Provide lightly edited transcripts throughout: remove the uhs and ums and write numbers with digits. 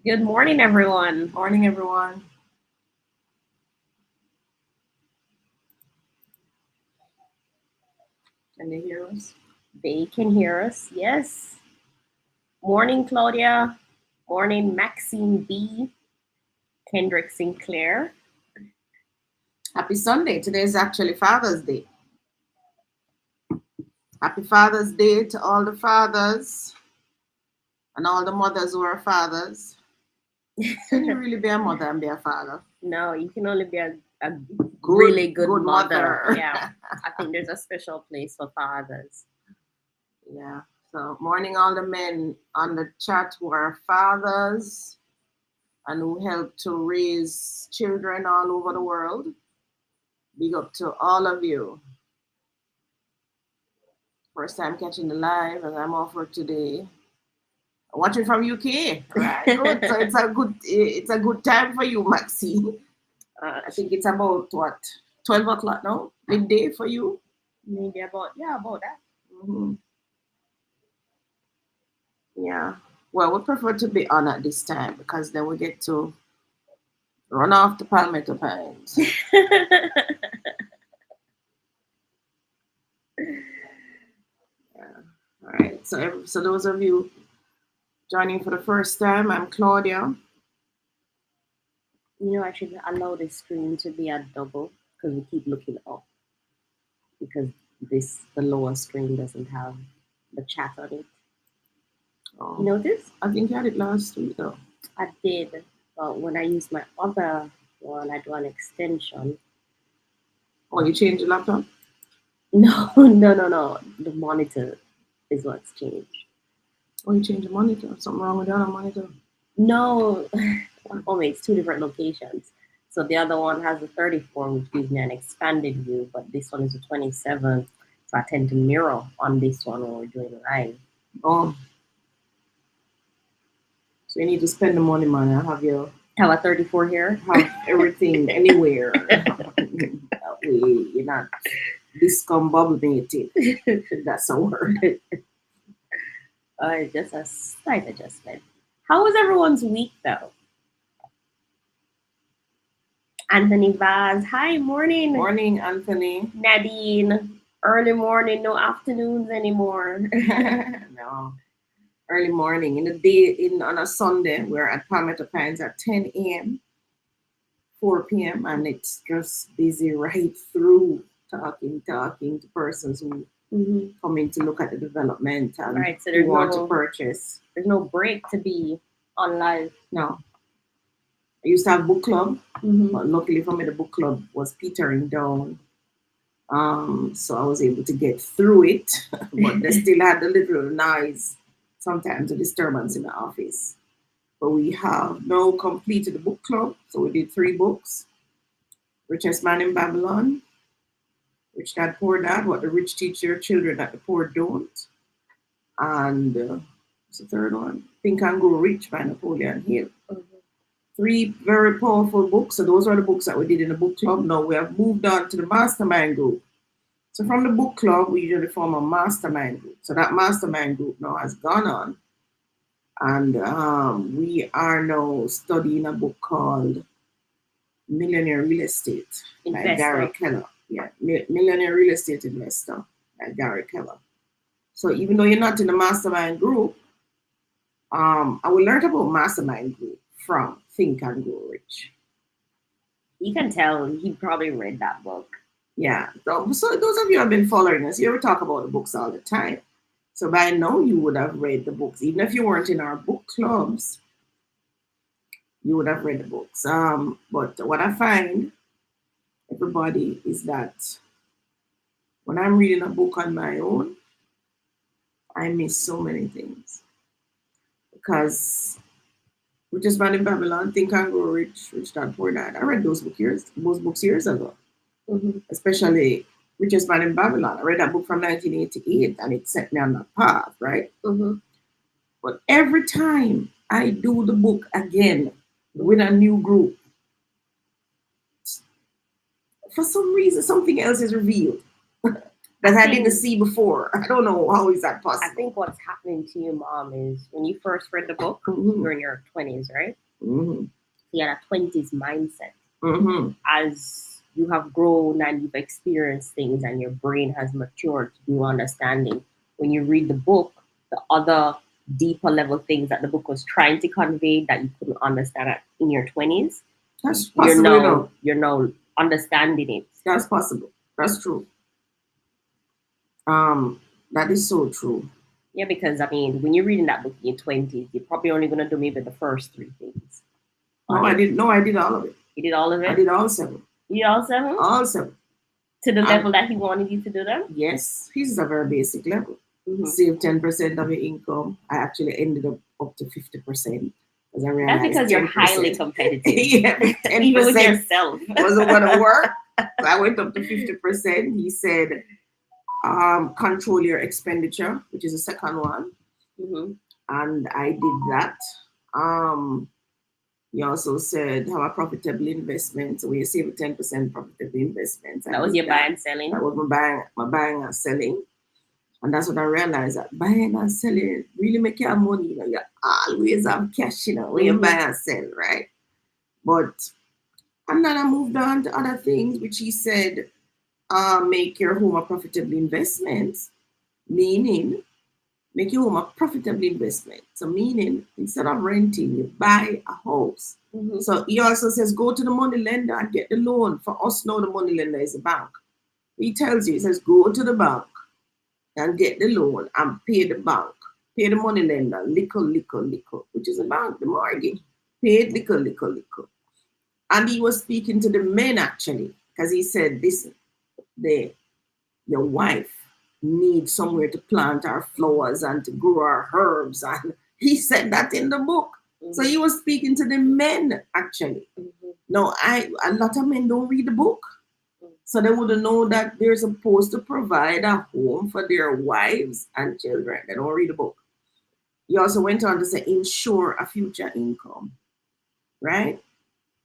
Good morning, everyone. Morning, everyone. Can you hear us? They can hear us. Yes. Morning, Claudia. Morning, Maxine B. Kendrick Sinclair. Happy Sunday. Today is actually Father's Day. Happy Father's Day to all the fathers and all the mothers who are fathers. Can you really be a mother and be a father? No, you can only be a really good mother. mother. Yeah. I think there's a special place for fathers. Yeah. So, morning, all the men on the chat who are fathers and who help to raise children all over the world. Big up to all of you. First time catching the live, and I'm off work today. Watching from UK, right? Good. So it's a good time for you, Maxine. I think it's about what 12 o'clock now, midday for you. Maybe about that. Hmm. Yeah. Well, we prefer to be on at this time because then we get to run off the Palmetto Pines. Yeah. All right. So those of you joining for the first time, I'm Claudia. I should allow the screen to be a double because we keep looking up because the lower screen doesn't have the chat on it. Oh, You know this? I think you had it last week though. I did, but when I use my other one, I do an extension. Oh, you changed the laptop? No, no. The monitor is what's changed. Oh, you changed the monitor. Something wrong with the other monitor? No, it's two different locations. So the other one has a 34, which gives me an expanded view, but this one is a 27. So I tend to mirror on this one when we're doing live. Oh, so you need to spend the money, man. I have a 34 here. Have everything anywhere. That way you're not discombobulated. That's a word. Just a slight adjustment. How was everyone's week though? Anthony Vaz, hi, morning. Morning, Anthony. Nadine, early morning, no afternoons anymore. No. Early morning. In the day on a Sunday, we're at Palmetto Pines at 10 a.m., 4 p.m., and it's just busy right through talking to persons who come in to look at the development and right, so who want to purchase. There's no break to be on live. No. I used to have book club, but luckily for me, the book club was petering down. So I was able to get through it, but they still had a little noise, sometimes a disturbance in the office. But we have now completed the book club, so we did 3 books: Richest Man in Babylon, Rich Dad Poor Dad, What the Rich Teach Their Children That the Poor Don't, and what's the third one? Think and Grow Rich by Napoleon Hill. 3 very powerful books. So those are the books that we did in the book club. Now we have moved on to the mastermind group. So from the book club, we usually form a mastermind group. So that mastermind group now has gone on, and we are now studying a book called Millionaire Real Estate by Gary Keller. Yeah, Millionaire Real Estate Investor by Gary Keller. So even though you're not in the mastermind group, I will learn about mastermind group from Think and Grow Rich. You can tell he probably read that book. Yeah. So those of you who have been following us, you ever talk about the books all the time. So by now you would have read the books. Even if you weren't in our book clubs, you would have read the books. But what I find, everybody, is that when I'm reading a book on my own, I miss so many things. Because Richest Man in Babylon, Think and Grow Rich, Rich Dad Poor Dad. I read those books years ago. Especially Richest Man in Babylon. I read that book from 1988 and it set me on that path, right? But every time I do the book again with a new group, for some reason, something else is revealed that I didn't see before. I don't know how is that possible. I think what's happening to you, Mom, is when you first read the book, you were in your 20s, right? You had a 20s mindset. As you have grown and you've experienced things and your brain has matured to do understanding, when you read the book, the other deeper level things that the book was trying to convey that you couldn't understand in your 20s, that's possible. You're now understanding it. That's possible. That's true. That is so true. Yeah, because I mean, when you're reading that book in your 20s, you're probably only gonna do maybe the first 3 things. No, I did all of it. You did all of it? I did all 7. You did all 7? All 7. To the level that he wanted you to do them? Yes. His is a very basic level. Save 10% of your income. I actually ended up to 50%. That's because you're highly competitive. Yeah, 10% even with yourself. wasn't going to work. So I went up to 50%. He said, control your expenditure, which is the second one. And I did that. He also said have a profitable investment. So we save 10% profitable investments. That was your buying and selling? That was my buying and selling. And that's what I realized, that buying and selling really make you money. You know, you always have cash, you know, when you buy and sell, right? But and then I moved on to other things, which he said, make your home a profitable investment, meaning make your home a profitable investment. So meaning instead of renting, you buy a house. So he also says go to the money lender and get the loan. For us now, the money lender is a bank. He tells you, he says go to the bank and get the loan and pay the bank, pay the money lender, little, which is a bank, the mortgage, pay it little. And he was speaking to the men actually, because he said, listen, your wife needs somewhere to plant our flowers and to grow our herbs. And he said that in the book. So he was speaking to the men actually. Now, a lot of men don't read the book. So they wouldn't know that they're supposed to provide a home for their wives and children. They don't read the book. He also went on to say, ensure a future income, right?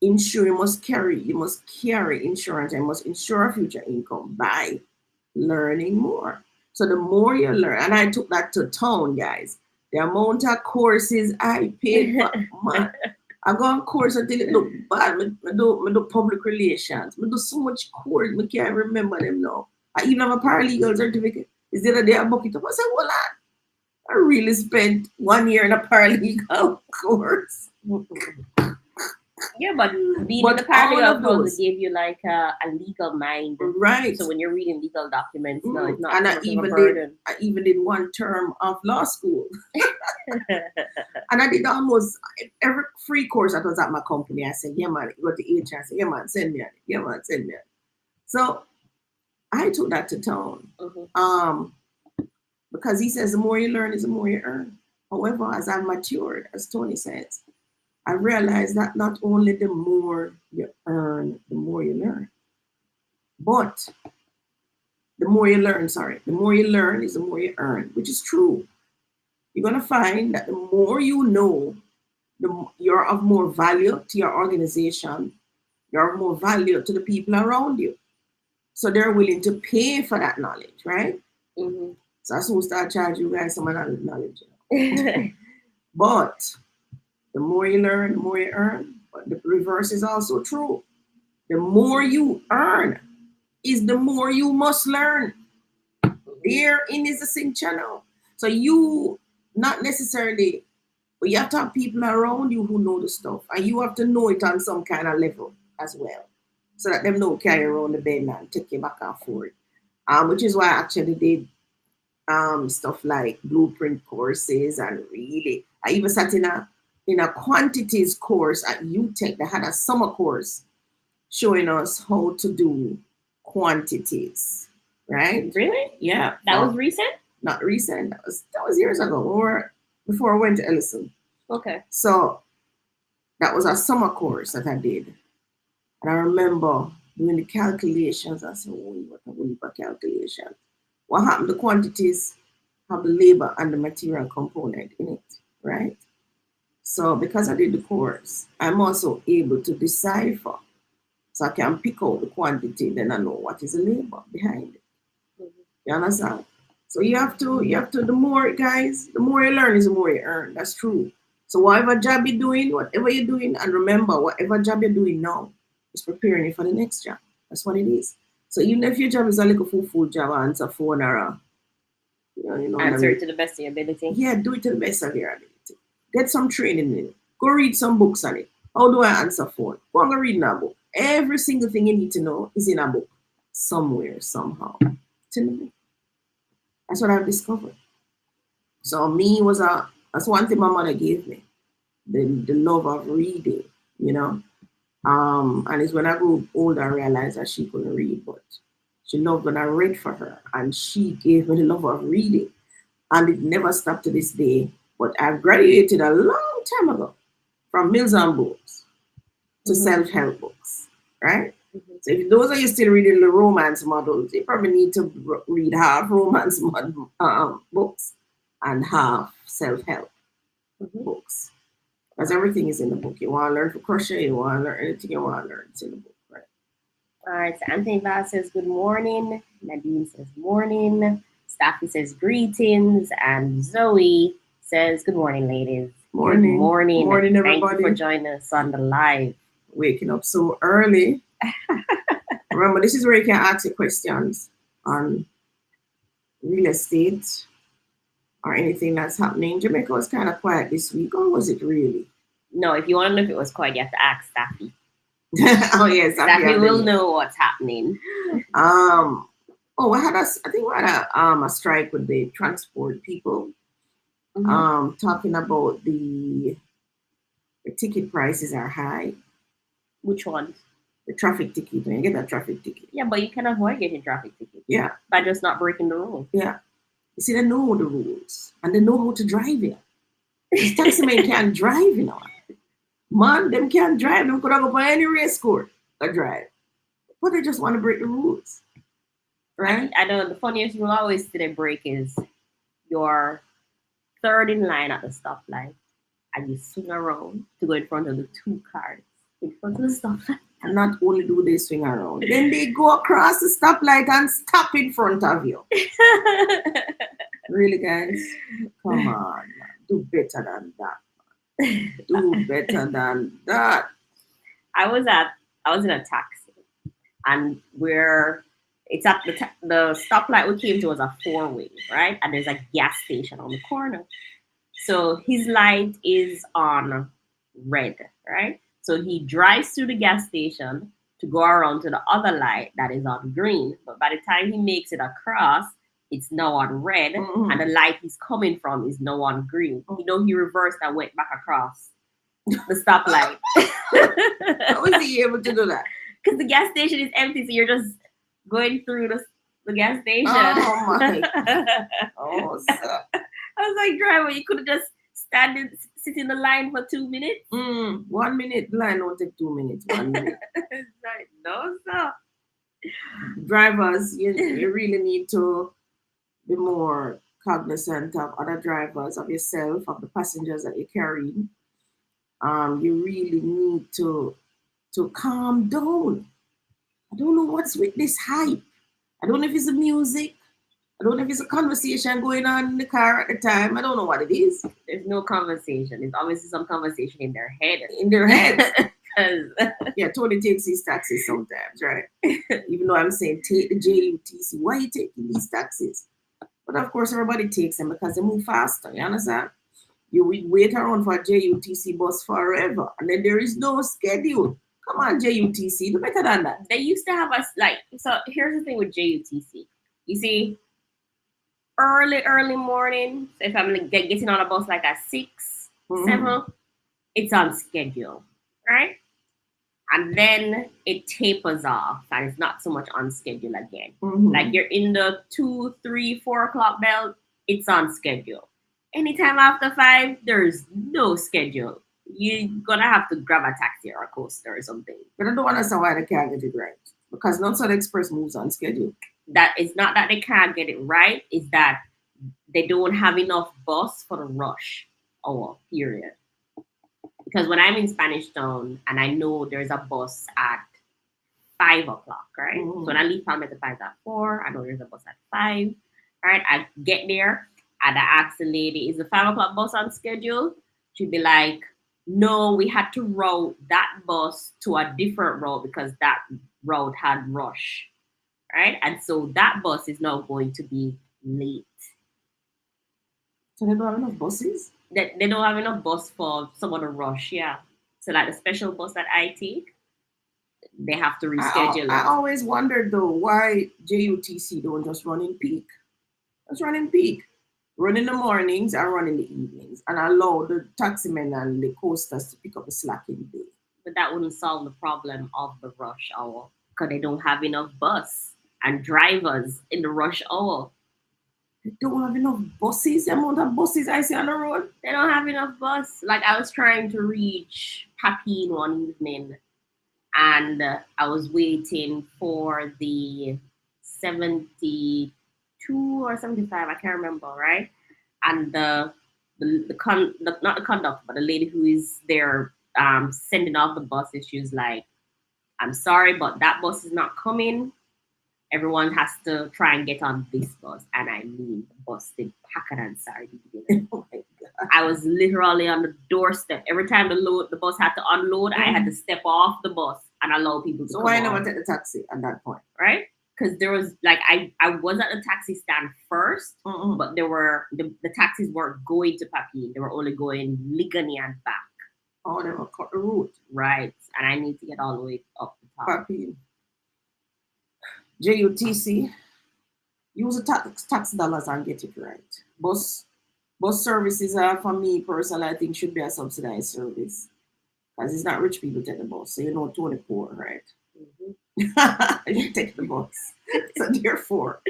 You must carry insurance. You must ensure a future income by learning more. So the more you learn, and I took that to town, guys. The amount of courses I paid for, man. I go on course until it look bad. I do public relations. I do so much course, I can't remember them now. I even have a paralegal certificate. Is there a day I book it up? I said, well, I really spent 1 year in a paralegal course. Yeah, but being in the paralegal course gave you like a legal mind. Right. So when you're reading legal documents, no, it's not and I even did 1 term of law school. And I did almost every free course that was at my company. I said, yeah, man, go to HR. I said, yeah, man, send me on it. Yeah, man, send me on it. So I took that to town. Because he says the more you learn is the more you earn. However, as I matured, as Tony says, I realized that not only the more you earn, the more you learn. But the more you learn is the more you earn, which is true. You're going to find that the more you know, you're of more value to your organization, you're of more value to the people around you. So they're willing to pay for that knowledge, right? So I soon start charging you guys some of that knowledge. You know? But the more you learn, the more you earn. But the reverse is also true. The more you earn is the more you must learn. Therein is the same channel. So you not necessarily, but you have to have people around you who know the stuff. And you have to know it on some kind of level as well. So that them don't carry around the bed and take you back and forth. Which is why I actually did stuff like blueprint courses, and really I even sat in a quantities course at UTech. They had a summer course showing us how to do quantities, right? Really? Yeah. That was recent? Not recent. That was years ago, or before I went to Ellison. Okay. So that was a summer course that I did. And I remember doing the calculations. I said, oh, what a heap of calculation. What happened? The quantities have the labor and the material component in it, right? So because I did the course, I'm also able to decipher. So I can pick out the quantity, then I know what is the labor behind it. Mhm. You understand? So you have to, the more guys, the more you learn is the more you earn. That's true. So whatever job you're doing, whatever you're doing, and remember, whatever job you're doing now is preparing you for the next job. That's what it is. So even if your job is a little full job and it's a phone or a, Answer it to the best of your ability. yeah, do it to the best of your ability. Get some training in it. Go read some books on it. How do I answer phone? Go and go read in a book. Every single thing you need to know is in a book. Somewhere, somehow. It's in the book. That's what I've discovered. So me was that's one thing my mother gave me. The love of reading, you know. And it's when I grew older I realized that she couldn't read, but she loved when I read for her. And she gave me the love of reading. And it never stopped to this day. But I've graduated a long time ago from Mills and books to Mhm. self-help books, right? Mhm. So if those are you still reading the romance models, you probably need to read half romance books and half self-help Mhm. books. Because everything is in the book. You want to learn to crochet, you want to learn anything you want to learn, it's in the book, right? All right, so Anthony Vaz says good morning. Nadine says morning. Staffy says greetings. And Zoe says good morning, ladies. Good Morning. morning. Morning, Thank you for everybody. joining us on the live. Waking up so early. Remember, this is where you can ask your questions on real estate or anything that's happening. Jamaica was kind of quiet this week, or was it really? No, if you want to know if it was quiet, you have to ask Staffy. Oh yes, Staffy will know what's happening. Um. Oh, I think we had a strike with the transport people. Mhm. Talking about the ticket prices are high. Which ones? The traffic ticket, when you get a traffic ticket. Yeah, but you can avoid getting traffic tickets Yeah, by just not breaking the rules. yeah. You see, they know the rules and they know how to drive it. These taxi men can't drive, Man, them can't drive. Them could have go by any race course or drive. But they just want to break the rules, right? I know the funniest rule I always see they break is your third in line at the stoplight and you swing around to go in front of the two cars in front of the stoplight. And not only do they swing around, then they go across the stoplight and stop in front of you. Really, guys? Come on, man. Do better than that. Do better than that. I was at I was in a taxi and we're it's at the stoplight we came to was a four-way, right? And there's a gas station on the corner. So his light is on red, right? So he drives through the gas station to go around to the other light that is on green. But by the time he makes it across, it's now on red, and the light he's coming from is now on green. He reversed and went back across the stoplight. How is he able to do that? Because the gas station is empty, so you're just going through the gas station. Oh my! Oh, sir. I was like, driver, you could have just sit in the line for 2 minutes. 1 minute line won't take 2 minutes. 1 minute. It's like, no, sir. Drivers, you really need to be more cognizant of other drivers, of yourself, of the passengers that you're carrying. You really need to calm down. I don't know what's with this hype. I don't know if it's the music. I don't know if it's a conversation going on in the car at the time. I don't know what it is. There's no conversation. There's obviously some conversation in their head. In their heads. Yeah, Tony takes these taxis sometimes, right? Even though I'm saying take the JUTC. Why are you taking these taxis? But of course, everybody takes them because they move faster. You understand? You will wait around for a JUTC bus forever, and then there is no schedule. Come on, JUTC, do better than that. They used to have us like, so here's the thing with JUTC. You see, early morning, so if I'm like, getting on a bus like at 6, 7, it's on schedule, right? And then it tapers off and it's not so much on schedule again. Like you're in the 2, 3, 4 o'clock belt, it's on schedule. Anytime after 5, there's no schedule. You're gonna have to grab a taxi or a coaster or something. But I don't understand why they can't get it right. Because non-South Express moves on schedule. That is not that they can't get it right, is that they don't have enough bus for the rush hour period. Because when I'm in Spanish Town and I know there's a bus at 5 o'clock, right? So when I leave Palmetto Pines at 4, I know there's a bus at 5. Right? I get there and I ask the lady, is the 5 o'clock bus on schedule? She'd be like, no, we had to route that bus to a different route because that route had rush. Right? And so that bus is now going to be late. So they don't have enough buses? They don't have enough bus for someone to rush, yeah. So like the special bus that I take, they have to reschedule I it. always wondered though why JUTC don't just run in peak. Let's run in peak. Run in the mornings and run in the evenings and allow the taximen and the coasters to pick up the slack in the day. But that wouldn't solve the problem of the rush hour because they don't have enough bus and drivers in the rush hour. They don't have enough buses. The amount of buses I see on the road. They don't have enough bus. Like I was trying to reach Papine one evening and I was waiting for the 72 or 75, I can't remember, right? And not the conductor, but the lady who is there sending off the buses, she was like, I'm sorry, but that bus is not coming. Everyone has to try and get on this bus. And I mean, the bus did pack and sardine. Oh my God. I was literally on the doorstep. Every time the bus had to unload, I had to step off the bus and allow people to So come why on. never take the taxi at that point? Right? Because there was like I was at the taxi stand first, but there were the taxis weren't going to Papine. They were only going Ligani and back. Oh, they will cut the route. Right. And I need to get all the way up the top. Papine. JUTC. Use the tax dollars and get it right. Bus services are, for me personally, I think should be a subsidized service. Because it's not rich people take the bus. So you know, to the poor, right? You take the bus. So therefore,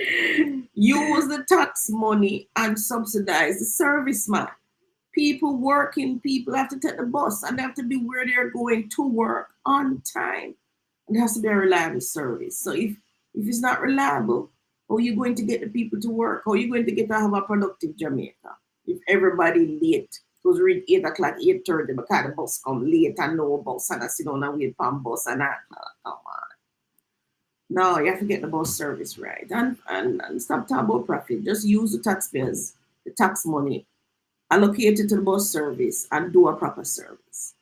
use the tax money and subsidize the serviceman. People working, people have to take the bus and they have to be where they're going to work on time. And it has to be a reliable service. So if it's not reliable, how are you going to get the people to work? How are you going to get to have a productive Jamaica? If everybody late, goes read 8 o'clock, 8:30 because the bus come late and no bus and I sit down and wait for a bus and I come on. No, you have to get the bus service right. And stop talking about profit. Just use the taxpayers, the tax money, allocate it to the bus service and do a proper service.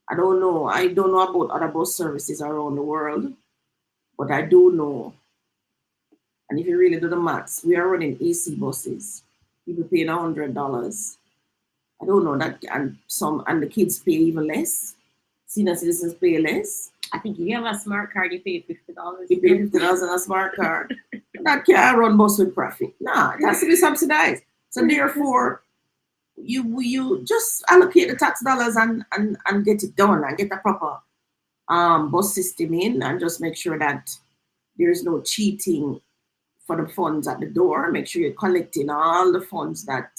I don't know. I don't know about other bus services around the world, but I do know. And if you really do the maths, we are running AC buses. People paying $100. I don't know that, and the kids pay even less. Senior citizens pay less. I think if you have a smart card, you pay $50. You pay $50 on a smart card. That can't run bus with profit. Nah, it has to be subsidized. So therefore, you just allocate the tax dollars and get it done and get a proper bus system in and just make sure that there's no cheating for the funds at the door. Make sure you're collecting all the funds that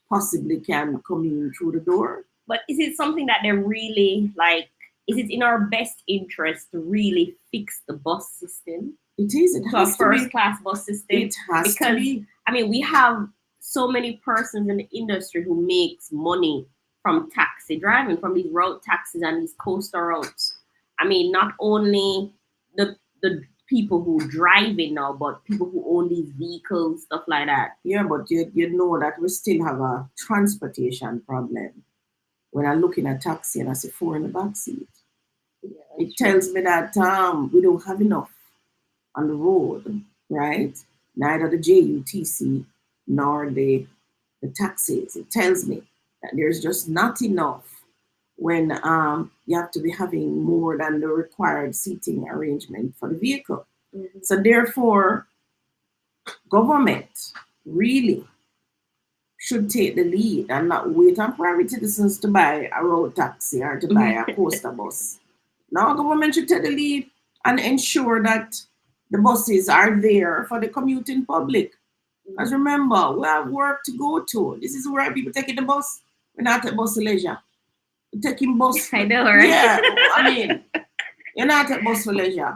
possibly can come in through the door. But is it something that they're really like? Is it in our best interest to really fix the bus system? It is. It has to be. First class bus system. It has to be. I mean, we have so many persons in the industry who makes money from taxi driving, from these road taxis and these coastal routes. I mean, not only the people who drive it now, but people who own these vehicles, stuff like that. Yeah, but you know that we still have a transportation problem. When I'm looking at taxi and I see 4 in the back seat, it tells me that we don't have enough on the road, right? Neither the JUTC nor the taxis. It tells me that there's just not enough when you have to be having more than the required seating arrangement for the vehicle. Mm-hmm. So therefore, government really should take the lead and not wait on private citizens to buy a road taxi or to buy a coaster bus. Now government should take the lead and ensure that the buses are there for the commuting public. Because remember, we have work to go to. This is where people taking the bus. We're not at bus leisure. We're taking bus. I know, right? Yeah, I mean, you're not at bus for leisure,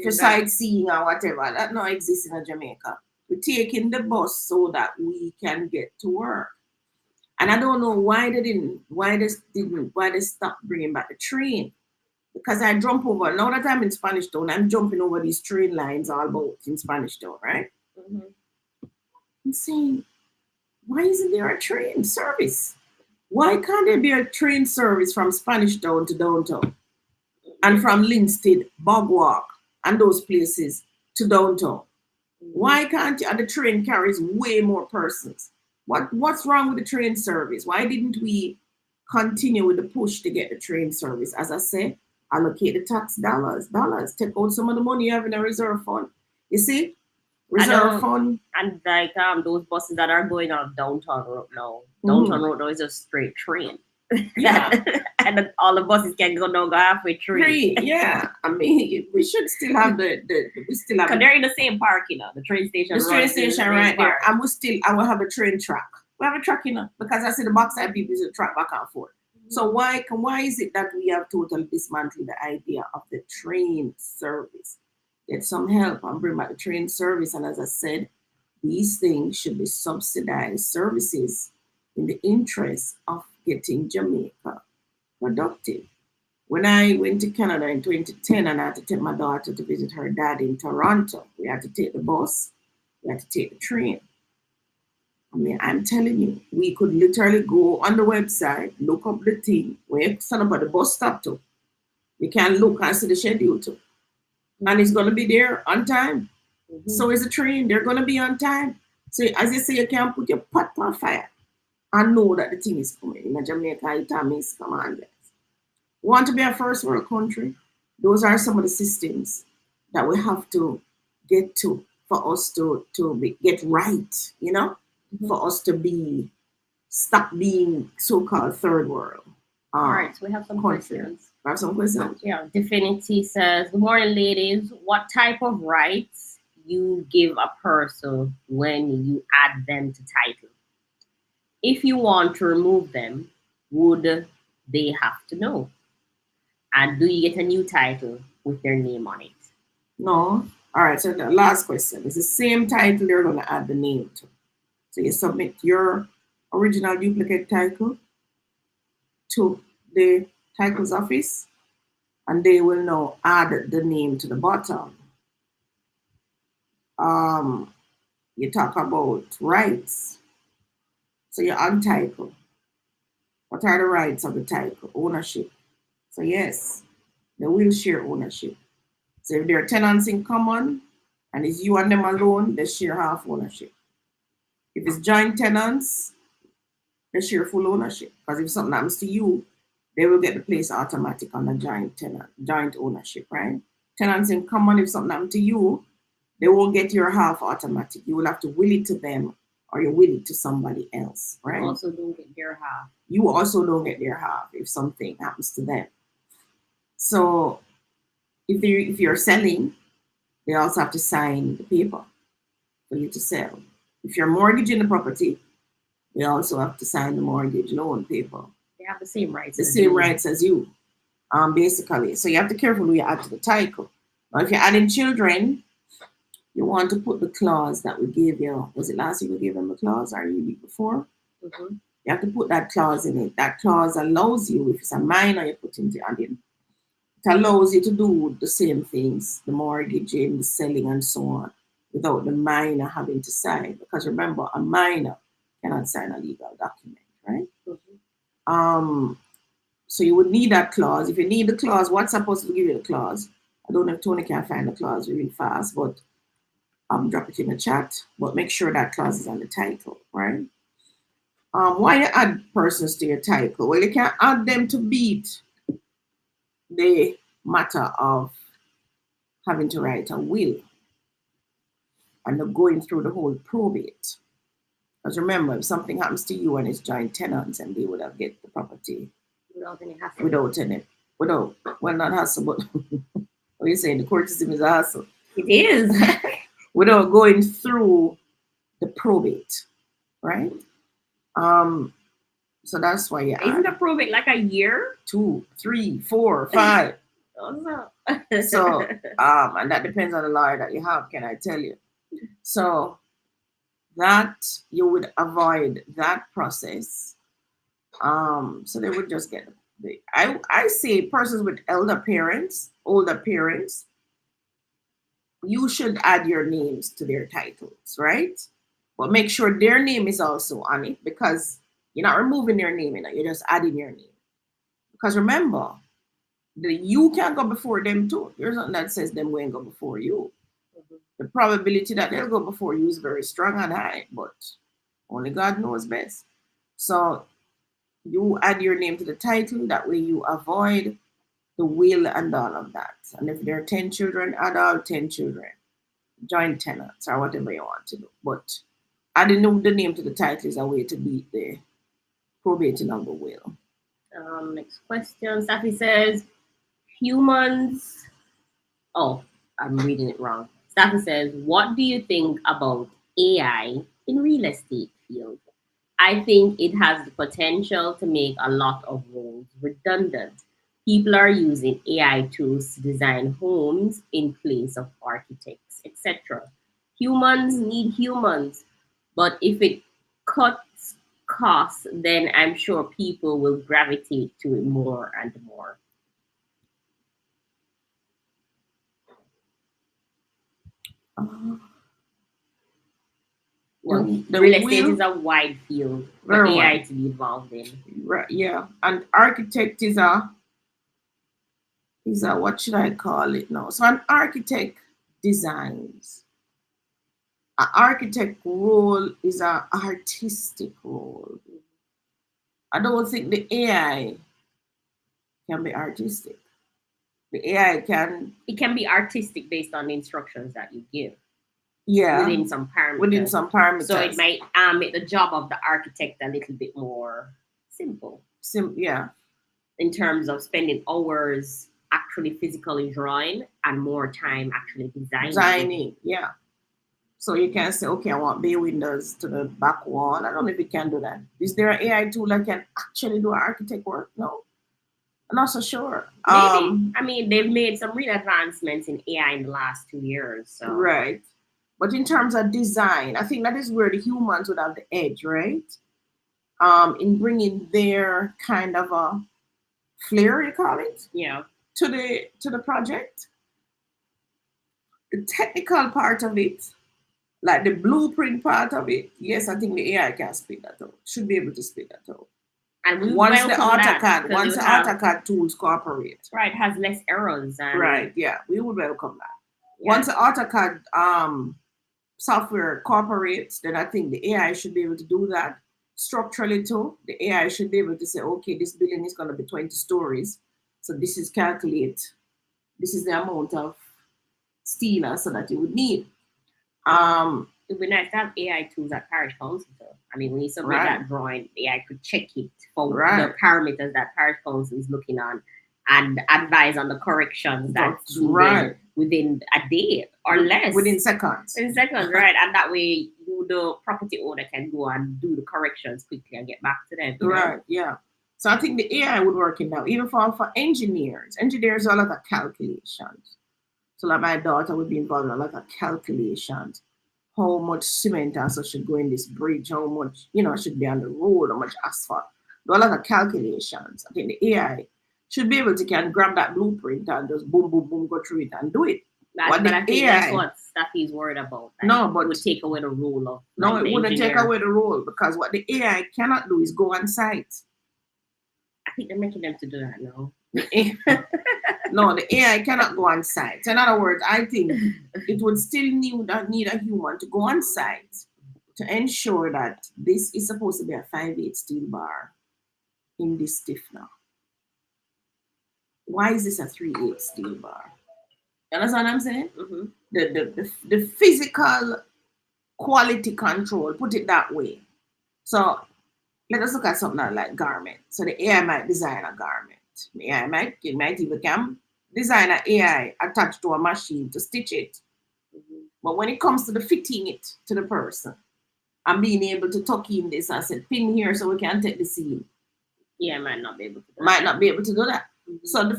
for sightseeing or whatever. That don't exist in Jamaica. We're taking the bus so that we can get to work. And I don't know why they stopped bringing back the train. Because I jump over, now that I'm in Spanish Town, I'm jumping over these train lines all about in Spanish Town, right? Mhm. I'm saying, why isn't there a train service? Why can't there be a train service from Spanish Town to downtown? And from Linstead, Bogwalk, and those places to downtown? Mhm. Why can't you? And the train carries way more persons. What's wrong with the train service? Why didn't we continue with the push to get the train service? As I said, allocate the tax dollars. Take out some of the money you have in a reserve fund. You see, I reserve know, fund. and like those buses that are going on downtown road now. Downtown Mhm. road now is a straight train. Yeah, And then all the buses can go down go halfway through. free. Yeah, I mean, we should still have we still have Because they're in the same park, you know. The train station the train runs in the station same right there, park. and I will have a train track. We have a track, because I see the backside people is a track back and forth. So why is it that we have totally dismantled the idea of the train service? Get some help and bring back the train service. And as I said, these things should be subsidized services in the interest of getting Jamaica productive. When I went to Canada in 2010 and I had to take my daughter to visit her dad in Toronto, we had to take the bus, we had to take the train. I mean, I'm telling you, we could literally go on the website, look up the thing, where you stand up at the bus stop to. You can look and see the schedule too. And it's going to be there on time. So is the train, they're going to be on time. So as you say, you can put your pot on fire and know that the thing is coming. In Jamaica, it means command. Want to be a first world country? Those are some of the systems that we have to get to for us get right, for us to be stop being so-called third world. All right, so we have some country. questions. I have some questions. Yeah, Definity says, "Good morning, ladies. What type of rights you give a person when you add them to title? If you want to remove them, would they have to know? And do you get a new title with their name on it?" No. All right, so the last question is the same title you're going to add the name to. So you submit your original duplicate title to the titles office, and they will now add the name to the bottom. Um, you talk about rights. So you're on title. What are the rights of the title? Ownership. So yes, they will share ownership. So if there are tenants in common and it's you and them alone, they share half ownership. If it's joint tenants, they share full ownership. Because if something happens to you, they will get the place automatic on the joint ownership, right? Tenants in common, if something happens to you, they won't get your half automatic. You will have to will it to them or you will it to somebody else, right? You also don't get their half. You also don't get their half if something happens to them. So if you're selling, they also have to sign the paper for you to sell. If you're mortgaging the property, they also have to sign the mortgage loan paper. They have the same rights. The same rights as you, basically. So you have to be careful when you add to the title. Now, if you're adding children, you want to put the clause that we gave you. Was it last year we gave them a clause or the week before? Mm-hmm. You have to put that clause in it. That clause allows you, if it's a minor, you put into adding. It allows you to do the same things, the mortgaging, the selling, and so on, without the minor having to sign. Because remember, a minor cannot sign a legal document, right? Mm-hmm. So you would need that clause. If you need the clause, what's supposed to give you the clause? I don't know if Tony can find the clause really fast, but drop it in the chat. But make sure that clause is on the title, right? Why you add persons to your title? Well, you can add them to beat the matter of having to write a will and going through the whole probate. Because remember, if something happens to you and it's joint tenants, and they would have get the property without any hassle. Well, not hassle, but what you saying? The court system is a hassle. It is. Without going through the probate, right? So that's why you Isn't the probate like a year? 2, 3, 4, 5. So and that depends on the lawyer that you have, can I tell you? So that you would avoid that process So they would just get I say persons with older parents, you should add your names to their titles, right? But make sure their name is also on it because you're not removing their name, you're just adding your name. Because remember, you can go before them too. There's nothing that says them won't go before you. Mhm. The probability that they'll go before you is very strong and high, but only God knows best. So you add your name to the title, that way you avoid the will and all of that. And if there are 10 children, add all 10 children, joint tenants, or whatever you want to do. But adding the name to the title is a way to beat the probating of the will. Next question. Safi says, humans. Oh, I'm reading it wrong. Staffy says, what do you think about AI in real estate field? I think it has the potential to make a lot of roles redundant. People are using AI tools to design homes in place of architects, etc. Humans need humans, but if it cuts costs, then I'm sure people will gravitate to it more and more. Uh, Well, the real estate will, is a wide field for very AI well. to be involved in. Right, yeah. And architect is a what should I call it now? So an architect designs. An architect role is an artistic role. I don't think the AI can be artistic. The AI can, It can be artistic based on the instructions that you give yeah, within some within parameters. some So it parameters. might make the job of the architect a little bit more simple Yeah, in terms of spending hours actually physically drawing and more time actually designing. designing, yeah. So you can say, okay, I want bay windows to the back wall. I don't know if it can do that. Is there an AI tool that can actually do architect work? No, I'm not so sure. Maybe. I mean, they've made some real advancements in AI in the last 2 years. So Right. But in terms of design, I think that is where the humans would have the edge, right? In bringing their kind of a flair, you call it, yeah, to the project. The technical part of it, like the blueprint part of it, yes, I think the AI can spit that out. Should be able to spit that out. and we Once the welcome that AutoCAD, because it once would the have AutoCAD tools cooperate, right has less errors and right? Yeah, we would welcome that. Once yeah. the AutoCAD software cooperates, then I think the AI should be able to do that structurally too. The AI should be able to say, okay, this building is going to be 20 stories, so this is calculate. This is the amount of steel so that you would need. Um, It'd be nice to have AI tools at parish council. Though. I mean, when you submit right, that drawing, AI could check it for the right, parameters that parish council is looking on and advise on the corrections that's that's needed right. within a day or less. Within seconds. In seconds, right? And that way, you, the property owner, can go and do the corrections quickly and get back to them. Right, yeah. So I think the AI would work in that, even for engineers. Engineers are a lot of calculations. So like my daughter would be involved in a lot of calculations. How much cement also should go in this bridge, how much, should be on the road, how much asphalt. Do a lot of calculations. I think the AI should be able to can grab that blueprint and just boom, boom, boom, go through it and do it. But I think that's what Staffy's worried about. Like, no, but it would take away the role of no, like, it wouldn't take away the role because what the AI cannot do is go on site. I think they're making them to do that now. No, the AI cannot go on site. So in other words, I think it would still need a human to go on site to ensure that this is supposed to be a 5/8 steel bar in this stiffener. Why is this a 3/8 steel bar? You understand what I'm saying? Mm-hmm. The physical quality control, put it that way. So let us look at something like garment. So the AI might design a garment. The AI might even can design an AI attached to a machine to stitch it. Mm-hmm. But when it comes to the fitting it to the person and being able to tuck in this and say pin here so we can take the seam, yeah, might not be able to. Might not be able to do that. Mm-hmm. So the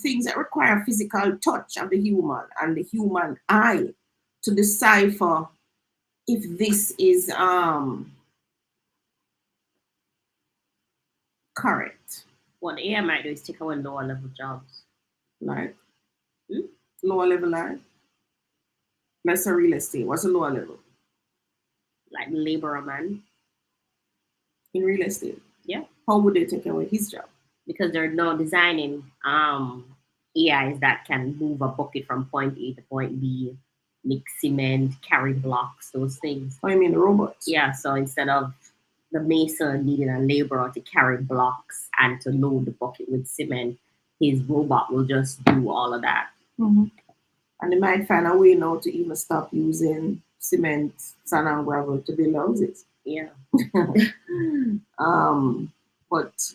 things that require physical touch of the human and the human eye to decipher if this is Correct. What the AI might do is take away lower level jobs. Like Hmm? lower level, like let's say real estate. What's a lower level Like laborer man. in real estate? Yeah. How would they take away his job? Because they're now designing AIs that can move a bucket from point A to point B, mix cement, carry blocks, those things. Oh, you mean the robots? Yeah, so instead of the mason needing a laborer to carry blocks and to load the bucket with cement, his robot will just do all of that. Mm-hmm. And they might find a way now to even stop using cement, sand, and gravel to build houses. Yeah. But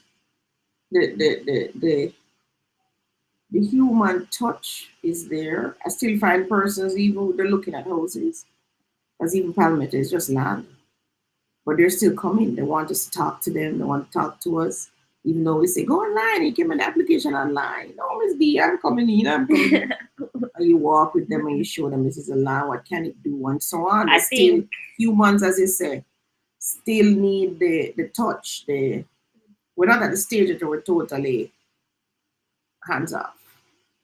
the human touch is there. I still find persons even they're looking at houses, as even Palmetto is just land, but they're still coming. They want us to talk to them. They want to talk to us, even though we say go online. You give me the application online. No, Miss B, I'm coming in. I'm coming in. And you walk with them and you show them this is a lie. What can it do, and so on. I Still think humans, as you say, still need the touch. We're not at the stage that we're totally hands off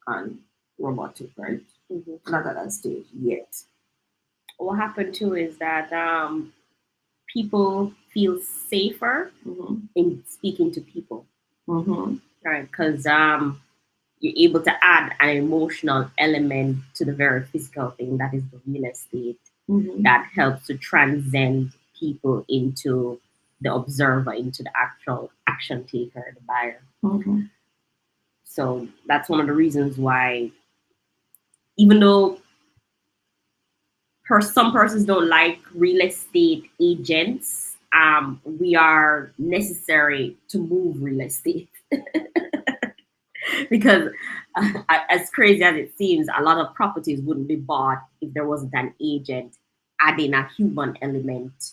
and robotic, right? mhm. Not at that stage yet. What happened too is that people feel safer Mm-hmm. in speaking to people, Mm-hmm. right? Because you're able to add an emotional element to the very physical thing that is the real estate Mm-hmm. that helps to transcend people into the observer, into the actual action taker, the buyer. Mm-hmm. So that's one of the reasons why, even though some persons don't like real estate agents, we are necessary to move real estate. Because as crazy as it seems, a lot of properties wouldn't be bought if there wasn't an agent adding a human element,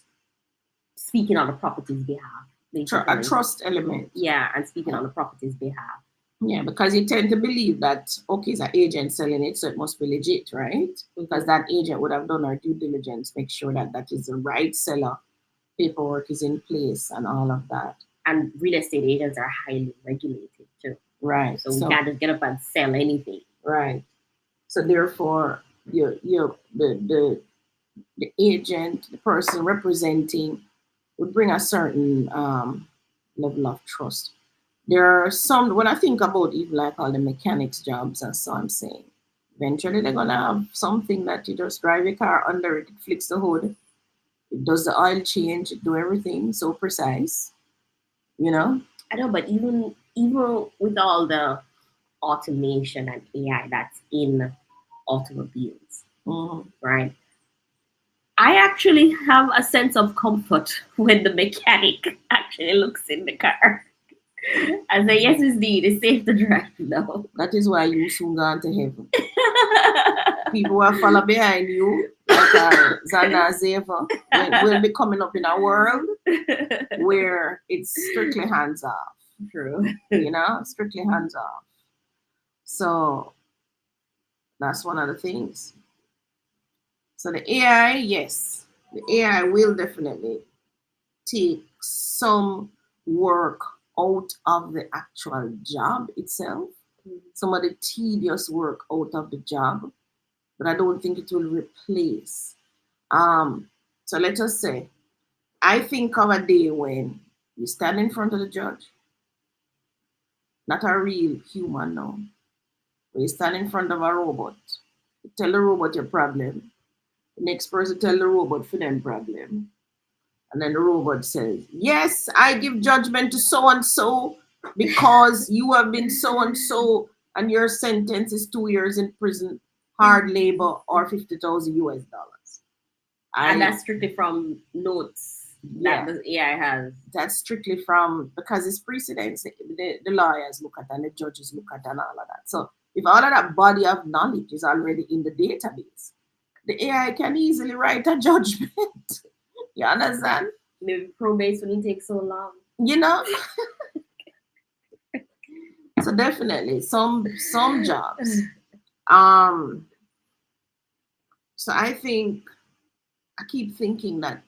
speaking on the property's behalf, A basically. trust element. Yeah, and speaking on the property's behalf. Yeah, because you tend to believe that, okay, it's an agent selling it, so it must be legit, right? Because that agent would have done her due diligence, make sure that that is the right seller, paperwork is in place, and all of that. And real estate agents are highly regulated too. Right. So we can't just get up and sell anything. Right. So therefore, the agent, the person representing, would bring a certain level of trust. There are some, when I think about even like all the mechanics jobs and so I'm saying, eventually they're gonna have something that you just drive your car under it, it flicks the hood, it does the oil change, it do everything so precise, you know? I know, but even with all the automation and AI that's in automobiles, right? I actually have a sense of comfort when the mechanic actually looks in the car. I say, yes, indeed, it's safe to drive now. That is why you soon go to heaven. People will follow behind you, like Zana Zeva, will be coming up in a world where it's strictly hands off. True. You know, strictly hands off. So that's one of the things. So the AI, yes, the AI will definitely take some work out of the actual job itself, some of the tedious work out of the job, but I don't think it will replace. So let us say, I think of a day when you stand in front of the judge, not a real human now, but you stand in front of a robot, you tell the robot your problem, the next person tell the robot for them problem. And then the robot says, yes, I give judgment to so and so because you have been so and so, and your sentence is 2 years in prison, hard labor, or 50,000 US dollars. And that's strictly from notes that the AI has. That's strictly from, because it's precedents, the lawyers look at and the judges look at and all of that. So if all of that body of knowledge is already in the database, the AI can easily write a judgment. You understand? Maybe probate wouldn't take so long. You know? So definitely some jobs. So I keep thinking that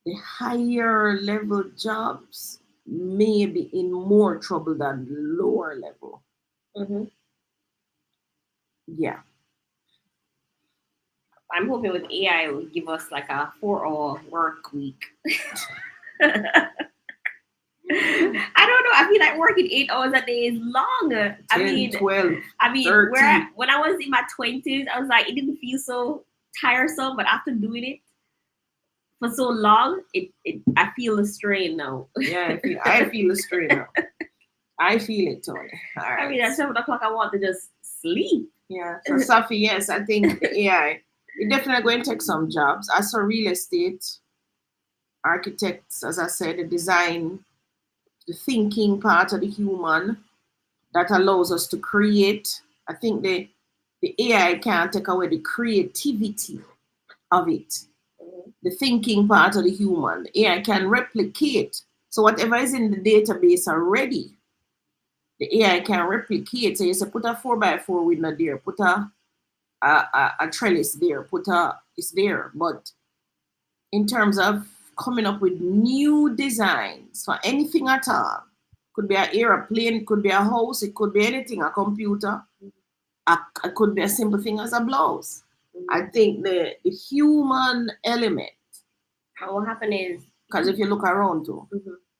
the higher level jobs may be in more trouble than lower level. Mm-hmm. Yeah. I'm hoping with AI it will give us like a 4 hour work week. I don't know. I feel like working 8 hours a day is long. 10, 12, I mean, 13. when I was in my 20s, I was like, it didn't feel so tiresome, but after doing it for so long, I feel the strain now. Yeah, I feel the strain now. I feel it, Tony. All I right. mean, at 7 o'clock, I want to just sleep. Yeah. So, Safi, yes, I think the AI, it definitely going to take some jobs. As for real estate, architects, as I said, the design, the thinking part of the human that allows us to create. I think the AI can't take away the creativity of it. The thinking part of the human. The AI can replicate. So whatever is in the database already, the AI can replicate. So you say put a 4x4 window there, put a trellis there, it's there. But in terms of coming up with new designs for anything at all, could be an airplane, it could be a house, it could be anything, a computer, it could be a simple thing as a blouse. I think the human element, What happened is, because if you look around too,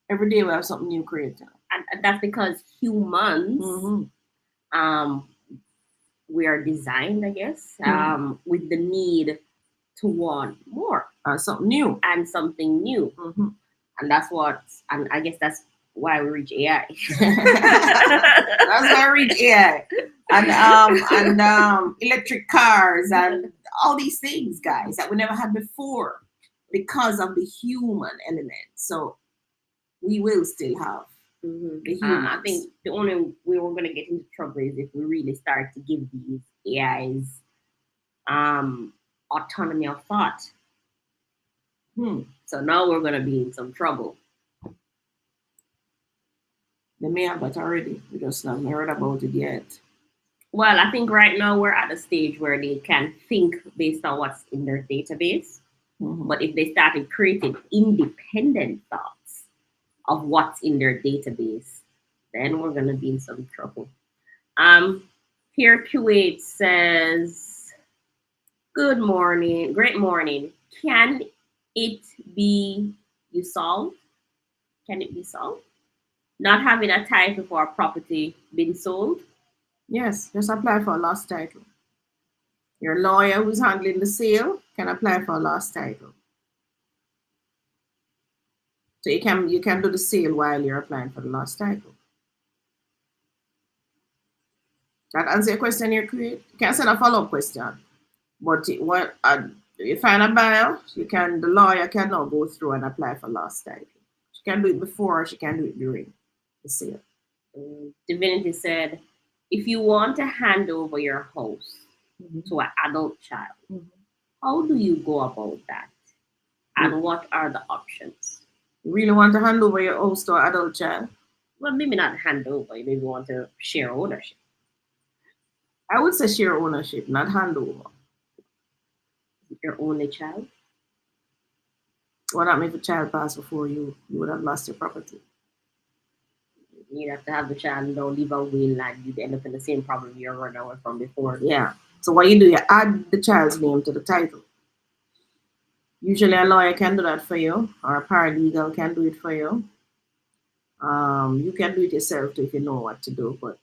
every day we have something new created. and that's because humans, um, we are designed, I guess, with the need to want more Something new. and something new. And that's what, and I guess that's why we reach AI. That's why we reach AI. And electric cars and all these things, guys, that we never had before because of the human element. So we will still have the humans. I think the only way we're going to get into trouble is if we really start to give these AIs autonomy of thought. So now we're going to be in some trouble. They may have that already. We just haven't heard about it yet. Well, I think right now we're at a stage where they can think based on what's in their database. But if they started creating independent thoughts of what's in their database, then we're going to be in some trouble. Here Kuwait says, good morning, great morning. Can it be you solved? Can it be solved? Not having a title for a property being sold? Yes, just apply for a lost title. Your lawyer who's handling the sale can apply for a lost title. So you can do the sale while you're applying for the lost title. That answer your question here, Create? You can send a follow-up question. But you find a buyer, the lawyer can now go through and apply for lost title. She can do it before, she can do it during the sale. Divinity said, if you want to hand over your house to an adult child, how do you go about that? And what are the options? You really want to hand over your house to an adult child? Well, maybe not hand over, maybe want to share ownership. I would say share ownership, not hand over. Your only child? What happened if a child passed before you? You would have lost your property. You'd have to have the child and don't leave a will, and you'd end up in the same problem you're running away from before. Yeah. So what you do, you add the child's name to the title. Usually a lawyer can do that for you, or a paralegal can do it for you. You can do it yourself too if you know what to do, but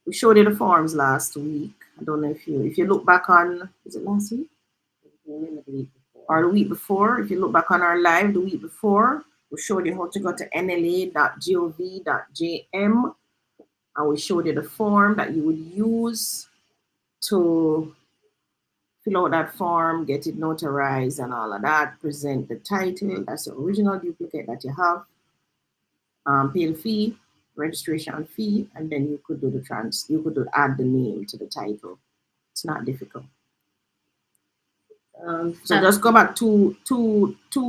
we showed you the forms last week. I don't know if you look back on, is it last week? Or the week before. If you look back on our live the week before, we showed you how to go to nla.gov.jm, and we showed you the form that you would use to fill out that form, get it notarized and all of that, present the title, that's the original duplicate that you have, pay the fee, registration fee, and then you could add the name to the title. It's not difficult. So just go back two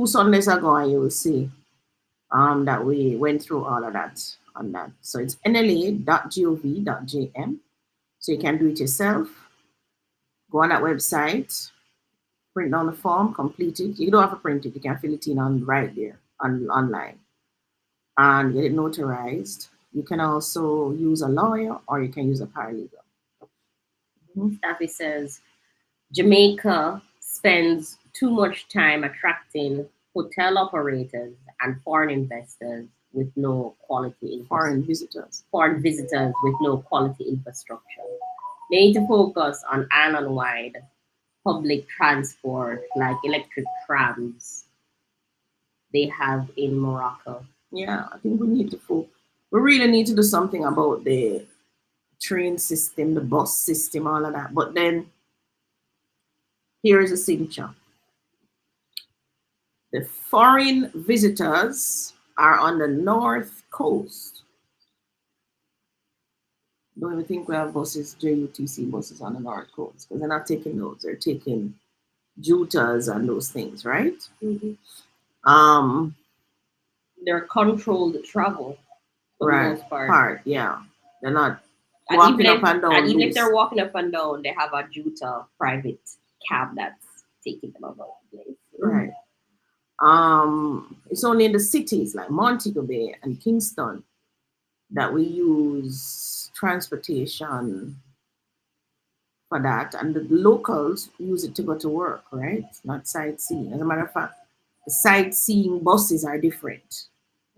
Sundays ago and you will see that we went through all of that on that. So it's nla.gov.jm. So you can do it yourself. Go on that website, print down the form, complete it. You don't have to print it. You can fill it in right there online. and get it notarized. You can also use a lawyer or you can use a paralegal. Staffy says Jamaica spends too much time attracting hotel operators and foreign investors with no quality foreign visitors with no quality infrastructure. They need to focus on island-wide public transport like electric trams they have in Morocco. Yeah, I think we really need to do something about the train system, the bus system, all of that. But then here is a signature. The foreign visitors are on the north coast. Don't even think we have buses, JUTC buses on the north coast, because they're not taking those. They're taking Jutas and those things, right? Mm-hmm. Um, They're controlled travel for the most part. Yeah. They're not and walking up and down. And even if they're walking up and down, they have a Juta private cab that's taking them about the place. Right. It's only in the cities like Montego Bay and Kingston that we use transportation for that, and the locals use it to go to work, right? Not sightseeing. As a matter of fact, the sightseeing buses are different.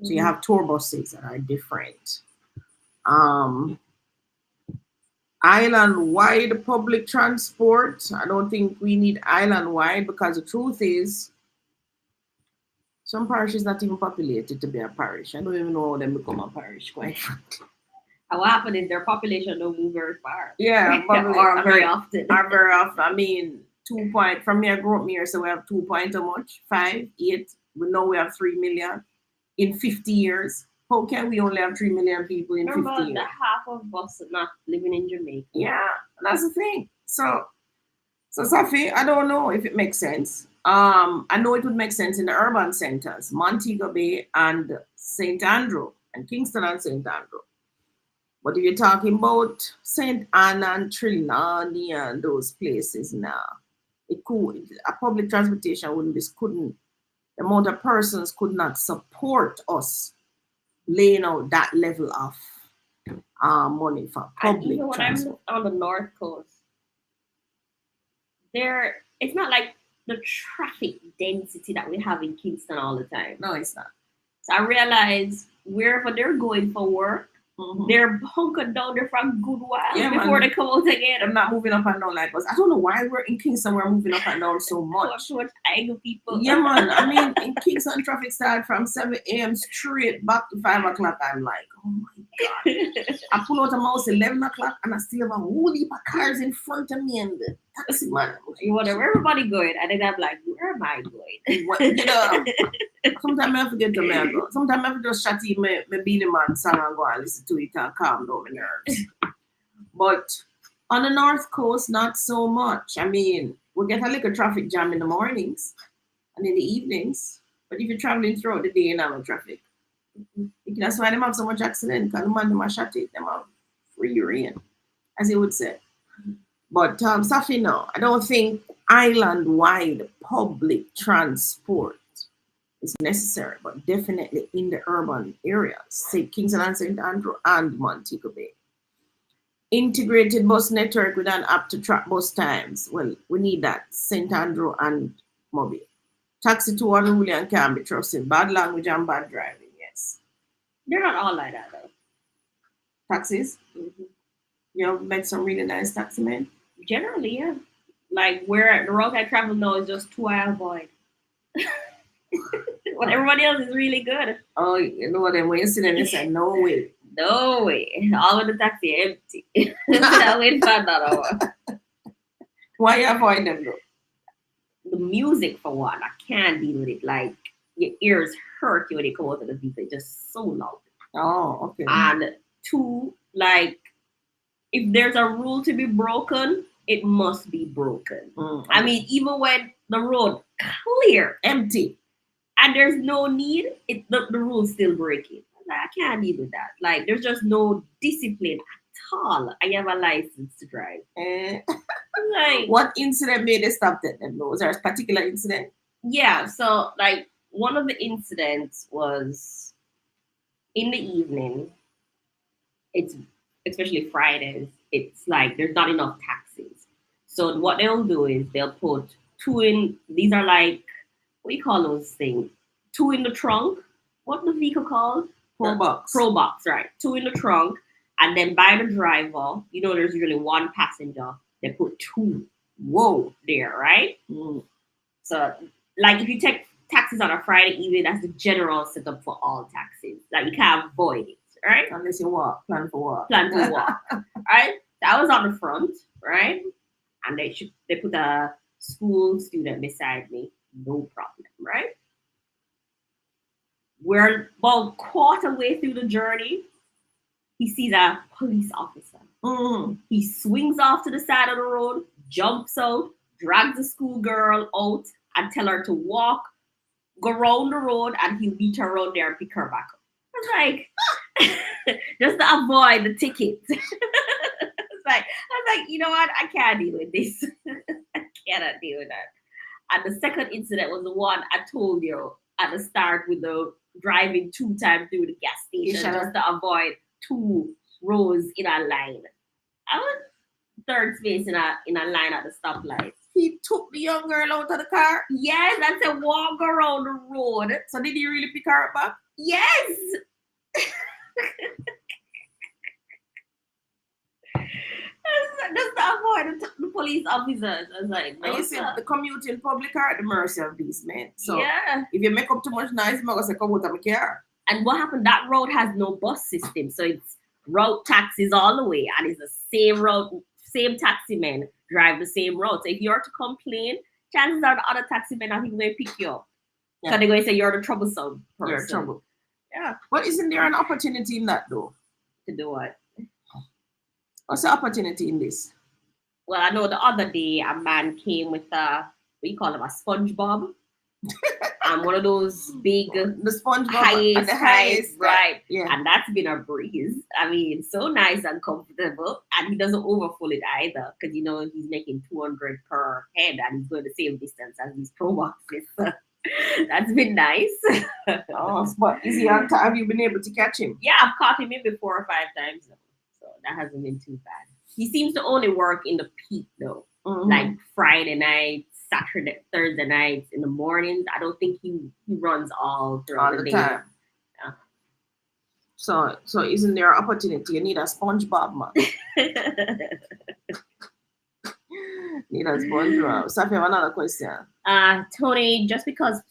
So you have tour buses that are different. Island-wide public transport. I don't think we need island-wide because the truth is, some parish is not even populated to be a parish. I don't even know how them become a parish, quite frankly. What happened is their population don't move very far. Yeah, or very often. Or very often. I mean, 2 point from here, I grew up here, so we have 2 point how much? 5, 8. We know we have 3 million in 50 years. How can we only have 3 million people in 50 years? The half of us not living in Jamaica. Yeah, that's the thing. So Safi, I don't know if it makes sense. I know it would make sense in the urban centers, Montego Bay and St. Andrew, and Kingston and St. Andrew. But if you're talking about St. Anna and Trinidad and those places now, it could a public transportation couldn't the amount of persons could not support us laying out that level of money for public transport. I'm on the north coast, it's not like the traffic density that we have in Kingston all the time. No, it's not. So I realize wherever they're going for work, they're hunkered down there for a good while before they come out again. I'm not moving up and down like us. I don't know why we're in Kingston, we're moving up and down so much. So much idle people. Yeah, man. I mean, in Kingston, traffic started from 7 a.m. straight back to 5 o'clock. I'm like, oh my God. I pull out a mouse 11 o'clock and I still have a whole heap of cars in front of me and the taxi man. You wonder where everybody going? And then I'm like, where am I going? Sometimes I forget to go. Sometimes I just shut in my Beanie Man song and go and listen to it and calm down my nerves. But on the north coast, not so much. I mean, we get a little traffic jam in the mornings and in the evenings. But if you're traveling throughout the day, you have no traffic. That's why they have so much accident, because the man them shut it, them have free reign, as you would say. But Safi, no, I don't think island-wide public transport is necessary, but definitely in the urban areas, say Kingston and St. Andrew and Montego Bay. Integrated bus network with an app to track bus times. Well, we need that. St. Andrew and Mobile. Taxi to unruly and can be trusted. Bad language and bad driving, yes. They're not all like that, though. Taxis? Mm-hmm. You have met some really nice taxi men? Generally, yeah. Like, where the route I travel now is just 2 I avoid. But everybody else is really good. Oh, you know what? When you see them, you say, no way. No way. All of the taxi empty. I wait for another one. Why you avoid them, though? The music, for one, I can't deal with it. Like, your ears hurt you when you come out of the vehicle. It's just so loud. Oh, okay. And 2, like, if there's a rule to be broken, it must be broken. Okay. I mean, even when the road clear, empty, and there's no need, the rule's still breaking. Like, I can't deal with that. Like, there's just no discipline at all. I have a license to drive. Like, what incident made they stop that? Was there a particular incident? Yeah, so like one of the incidents was in the evening, it's especially Fridays, it's like there's not enough taxis. So what they'll do is they'll put two in. These are like, what do you call those things? Two in the trunk. What the vehicle called? Pro box. Pro box, right? Two in the trunk, and then by the driver, there's usually one passenger. They put two. Whoa, there, right? Mm. So, like, if you take taxis on a Friday evening, that's the general setup for all taxis. Like, you can't avoid it, right? Unless you walk, plan for walk. Plan to walk, right? That was on the front, right? And they put a school student beside me, no problem, right? We're about quarter way through the journey. He sees a police officer. Mm. He swings off to the side of the road, jumps out, drags the schoolgirl out, and tell her to walk, go round the road, and he'll meet her around there and pick her back up. I was like, just to avoid the ticket. I was like, you know what? I can't deal with this. I cannot deal with that. And the second incident was the one I told you at the start with the driving 2 times through the gas station just to avoid 2 rows in a line. I was third space in a line at the stoplight. He took the young girl out of the car? Yes, and said walk around the road. So did he really pick her up back? Yes. Just to avoid the police officers. I was like, no, and you see, the commuting public are at the mercy of these men. So yeah. If you make up too much noise, I'm going to say, come out of my car. And what happened, that road has no bus system. So it's route taxis all the way. And it's the same route, same taxi men drive the same route. So if you're to complain, chances are the other taxi men are going to pick you up. Because they're going to say you're the troublesome person. You're trouble. Yeah. But isn't there an opportunity in that, though? To do what? What's the opportunity in this? Well, I know the other day a man came with what do you call him, a SpongeBob? And one of those big the SpongeBob at the highest, right? Yeah. And that's been a breeze. I mean, so nice and comfortable, and he doesn't overfull it either because he's making 200 per head, and he's going the same distance as these pro boxes. That's been nice. Oh, but is he on time? Have you been able to catch him? Yeah, I've caught him maybe 4 or 5 times now, so that hasn't been too bad. He seems to only work in the peak though, like Friday nights, Saturday, Thursday nights, in the mornings. I don't think he runs all throughout the day. Time. Yeah. So isn't there an opportunity? You need a SpongeBob, man. Need a SpongeBob. So I have another question. Tony, just because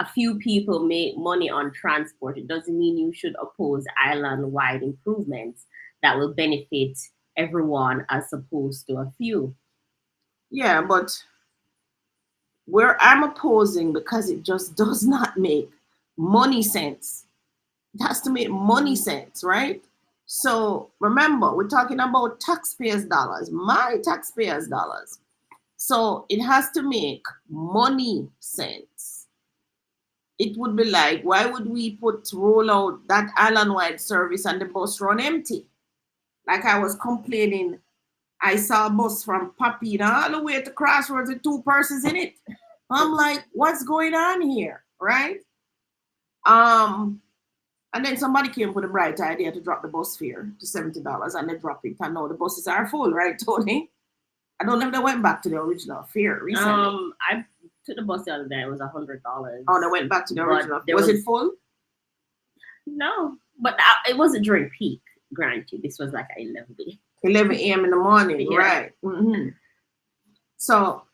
a few people make money on transport, it doesn't mean you should oppose island-wide improvements that will benefit everyone as opposed to a few. Yeah, but where I'm opposing because it just does not make money sense. It has to make money sense, right? So remember, we're talking about taxpayers' dollars, my taxpayers' dollars. So it has to make money sense. It would be like, why would we roll out that island-wide service and the bus run empty? Like I was complaining, I saw a bus from Papina all the way to Crossroads with 2 persons in it. I'm like, what's going on here, right? And then somebody came with a bright idea to drop the bus fare to $70, and they dropped it. And now the buses are full, right, Tony? I don't know if they went back to the original fare recently. I took the bus the other day. It was $100. Oh, they went back to the original. Was it full? No, but it wasn't during peak. Granted, this was like at 11 a.m. in the morning, yeah. Right? Mm-hmm. So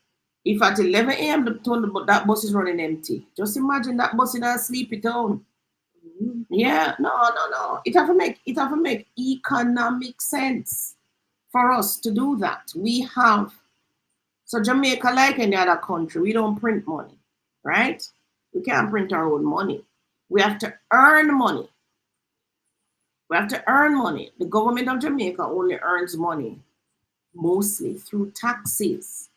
if at 11 a.m. that bus is running empty, just imagine that bus in a sleepy town. Mm-hmm. Yeah, no. It have to make economic sense for us to do that. So Jamaica, like any other country, we don't print money, right? We can't print our own money. We have to earn money. The government of Jamaica only earns money mostly through taxes.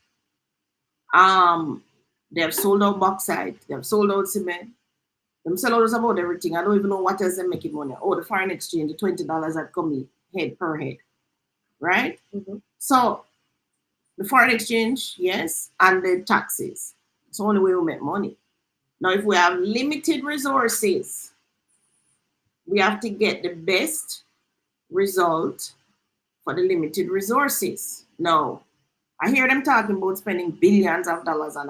They have sold out bauxite. They have sold out cement. They sell out about everything. I don't even know what else they're making money. Oh, the foreign exchange, the $20 that come head per head, right? Mm-hmm. So the foreign exchange, yes, and the taxes. It's the only way we make money. Now, if we have limited resources, We have to get the best result for the limited resources. Now, I hear them talking about spending billions of dollars on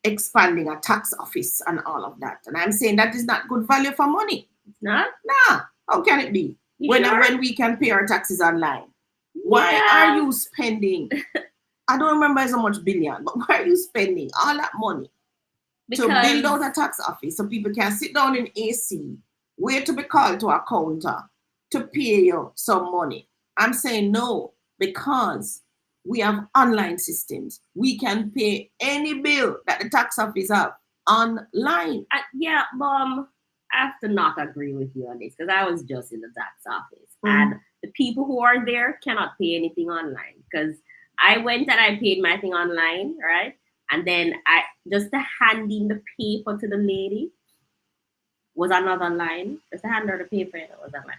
expanding a tax office and all of that. And I'm saying that is not good value for money. It's not? Nah, how can it be? When we can pay our taxes online? Why are you spending? I don't remember how much billion, but why are you spending all that money to build out a tax office so people can sit down in AC, wait to be called to a counter to pay you some money? I'm saying no, because we have online systems. We can pay any bill that the tax office have online. Yeah, Mom, I have to not agree with you on this because I was just in the tax office and the people who are there cannot pay anything online because I went and I paid my thing online, right? And then I just to hand in the paper to the lady was another line. Just to hand her the paper, it was a line.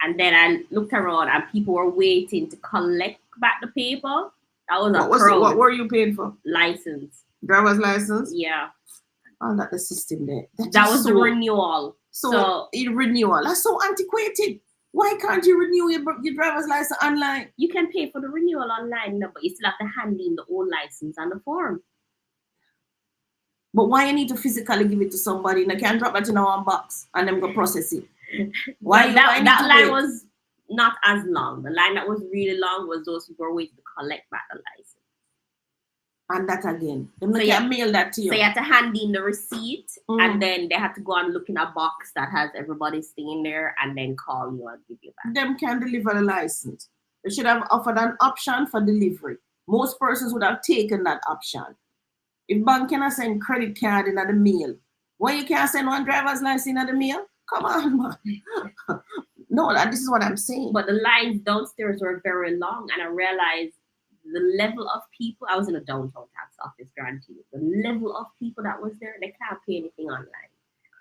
And then I looked around and people were waiting to collect back the paper. That was a crowd. What were you paying for? License. Driver's license? Yeah. Oh, that's the system there. That was the renewal. So renewal. That's so antiquated. Why can't you renew your driver's license online? You can pay for the renewal online, no, but you still have to hand in the old license and the form. But why you need to physically give it to somebody and you can't drop that in one box and them go process it? Why that line was not as long. The line that was really long was those who were waiting to collect back the license. And that again. Them so can mail that to you. So you have to hand in the receipt and then they have to go and look in a box that has everybody's thing in there and then call you and give you back. Them can deliver the license. They should have offered an option for delivery. Most persons would have taken that option. If bank cannot send credit card in the mail, why you can't send one driver's license in the mail? Come on, man. No, this is what I'm saying. But the lines downstairs were very long and I realized the level of people, I was in a downtown tax office, guarantee you. The level of people that was there, they can't pay anything online.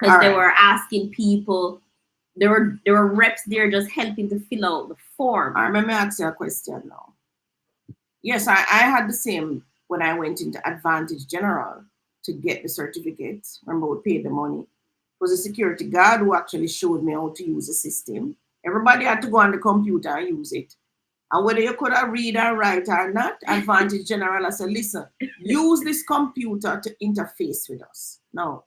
Because they were asking people, there were reps there just helping to fill out the form. All right, let me ask you a question now. Yes, I had the same when I went into Advantage General to get the certificate. Remember, we paid the money. It was a security guard who actually showed me how to use the system. Everybody had to go on the computer and use it. And whether you could have read or write or not, Advantage General, I said, listen, use this computer to interface with us. Now,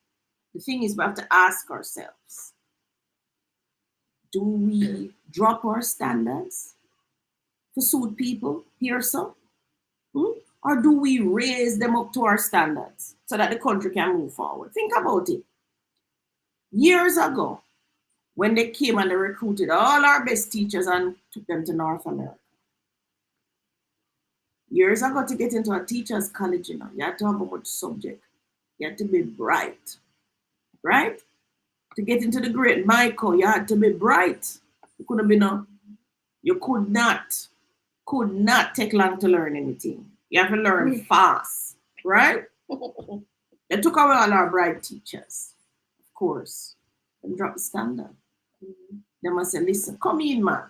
the thing is, we have to ask ourselves, do we drop our standards to suit people here, so? Or do we raise them up to our standards so that the country can move forward? Think about it. Years ago, when they came and they recruited all our best teachers and took them to North America. Years ago, to get into a teacher's college, you had to have a much subject. You had to be bright, right? To get into the great Michael, you had to be bright. You could not take long to learn anything. You have to learn fast, right? They took away all our bright teachers, of course, and dropped the standard. They must say, listen, come in, man.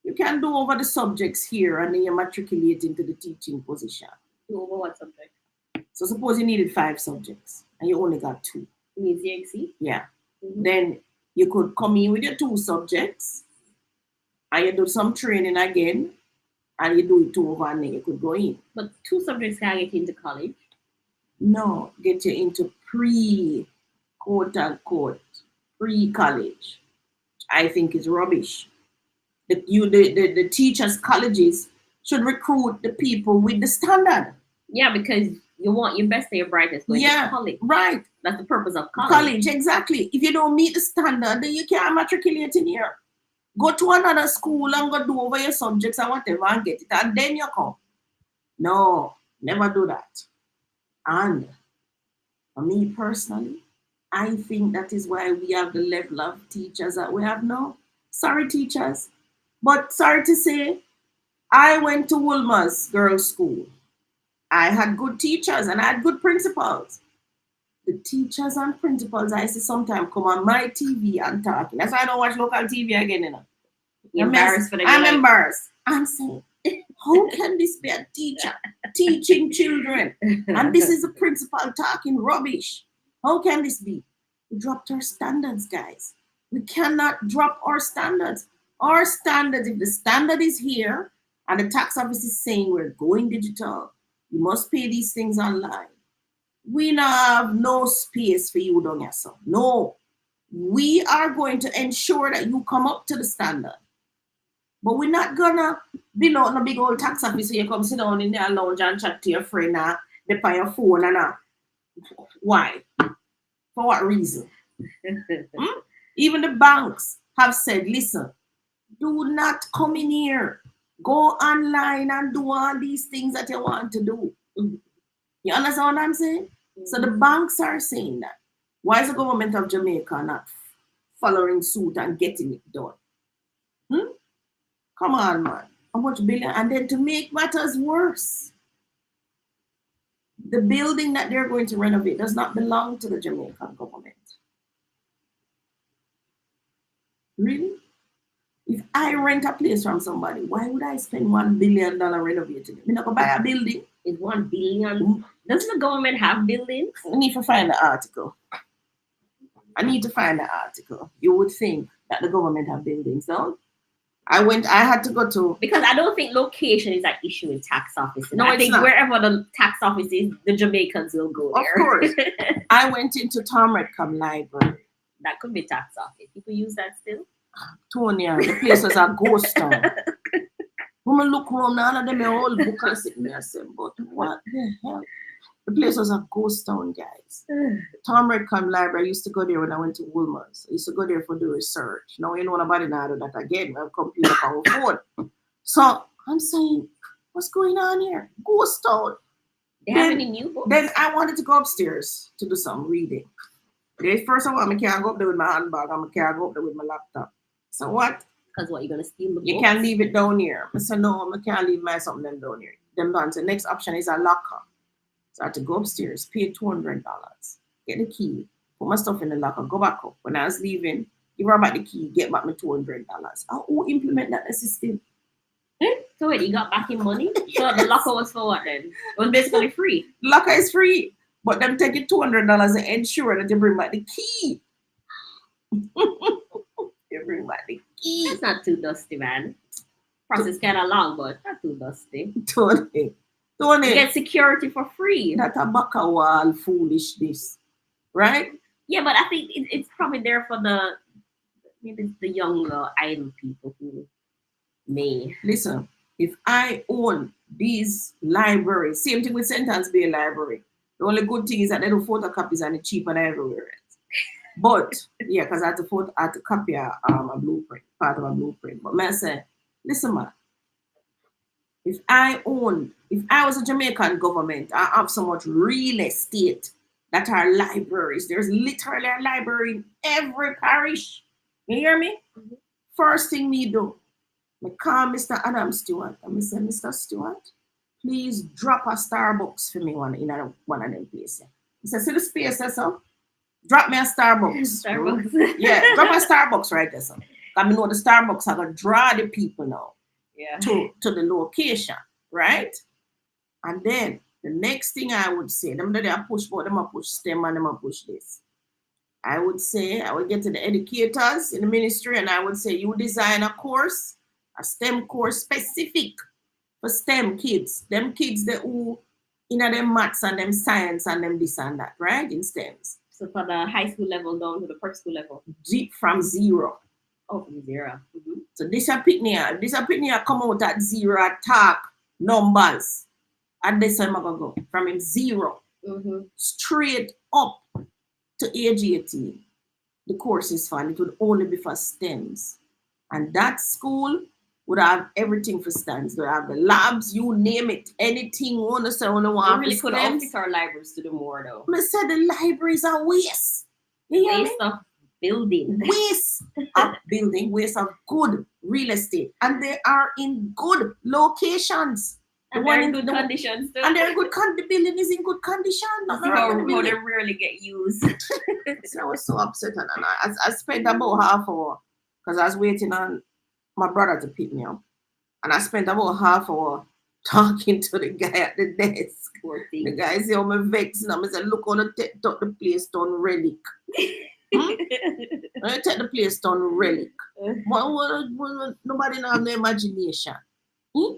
You can do over the subjects here and then you matriculate into the teaching position. Do over what subject? So suppose you needed 5 subjects and you only got 2. You need CXC? Yeah. Then you could come in with your 2 subjects and you do some training again and you do it 2 over and then you could go in. But 2 subjects can get you into college? No, get you into quote unquote, pre-college. I think is rubbish. The teachers' colleges should recruit the people with the standard. Yeah, because you want your best and your brightest going to college. Right. That's the purpose of college. College, exactly. If you don't meet the standard, then you can't matriculate in here. Go to another school and go do over your subjects and whatever and get it, and then you come. No, never do that. And for me personally, I think that is why we have the level of teachers that we have now. Sorry, teachers. But sorry to say, I went to Wolmer's girls' school. I had good teachers and I had good principals. The teachers and principals, I see sometimes come on my TV and talking. That's why I don't watch local TV again, you know. I'm embarrassed. I'm saying, how can this be a teacher teaching children? And this is the principal talking rubbish. How can this be? We dropped our standards, guys. We cannot drop our standards. Our standards, if the standard is here and the tax office is saying we're going digital, you must pay these things online. We now have no space for you down here, so no. We are going to ensure that you come up to the standard. But we're not gonna be out in a big old tax office so you come sit down in their lounge and chat to your friend and they on your phone and why? For what reason? Even the banks have said, listen, do not come in here. Go online and do all these things that you want to do. You understand what I'm saying? So the banks are saying that. Why is the government of Jamaica not following suit and getting it done? Come on, man. How much billion? And then to make matters worse, the building that they're going to renovate does not belong to the Jamaican government. Really? If I rent a place from somebody, why would I spend $1 billion renovating it? I'm not going to buy a building. It's 1 billion. Doesn't the government have buildings? I need to find the article. You would think that the government have buildings, no? I had to go to... Because I don't think location is an issue in tax offices. No, I it's think not. wherever the tax office is, the Jamaicans will go there. Of course. I went into Tom Redcom Library. That could be tax office. People use that still? Tonya, the place was a ghost town. When I look around, none of them are all book and sit there and say, but what the hell? The place was a ghost town, guys. Tom Redcom Library, I used to go there when I went to Woolman's. I used to go there for the research. Now, you know nobody now do that again. We have computer on phone. So, I'm saying, what's going on here? Ghost town. They have any new books? Then I wanted to go upstairs to do some reading. First of all, I can't go up there with my handbag. I can't go up there with my laptop. So what? Because what, you're going to steal the books? You can't leave it down here. I said, no, I can't leave my something down here. Then the next option is a locker. So I had to go upstairs, pay $200, get the key, put my stuff in the locker, go back up. When I was leaving, give her back the key, get back my $200. Who implement that system? So wait, you got back in money? Yes. So the locker was for what then? It was basically free. The locker is free, but them take you $200 and ensure that you bring back the key. You bring back the key. That's not too dusty, man. Process kind of long, but not too dusty. Tony. You get security for free. That's a backwall foolishness, right? Yeah, but I think it's probably there for maybe it's the younger, idle people who may. Listen, if I own these libraries, same thing with Sentence Bay Library. The only good thing is that they do photocopies and it's cheaper than everywhere else. But, yeah, because I had to copy a blueprint, part of a blueprint. But I say, listen, man, if I was a Jamaican government, I have so much real estate that are libraries. There's literally a library in every parish. You hear me? Mm-hmm. First thing me do, I call Mr. Adam Stewart and I say, Mr. Stewart, please drop a Starbucks for me in one of them places. He said, see the space there, so? Drop me a Starbucks. Starbucks. Yeah, drop a Starbucks right there, so. I know the Starbucks are going to draw the people now. Yeah. To the location, right? And then the next thing I would say, them that they push for them, I push STEM and them I push this. I would get to the educators in the ministry and I would say, you design a course, a STEM course specific for STEM kids. Them kids that who in them maths and them science and them this and that, right? In STEMs. So for the high school level down to the first school level? From zero. Oh, from zero. Mm-hmm. So this a picnic come out at zero, attack numbers. And this time I go from him 0 straight up to age 18. The course is fun. It would only be for STEMs. And that school would have everything for STEMs. They would have the labs, you name it. Anything you want to say, you want really could fix our libraries to do more though. I said the libraries are waste. Waste of building. Waste of building, waste of good real estate. And they are in good locations. And they're in good conditions too. And they're in good the building is in good condition. How they rarely get used. So I was so upset and I spent about half hour because I was waiting on my brother to pick me up. And I spent about half hour talking to the guy at the desk. The guy said, I'm vexed. And I said, look on the place done relic. Hmm? When you take the place down relic. Nobody have no imagination. Hmm?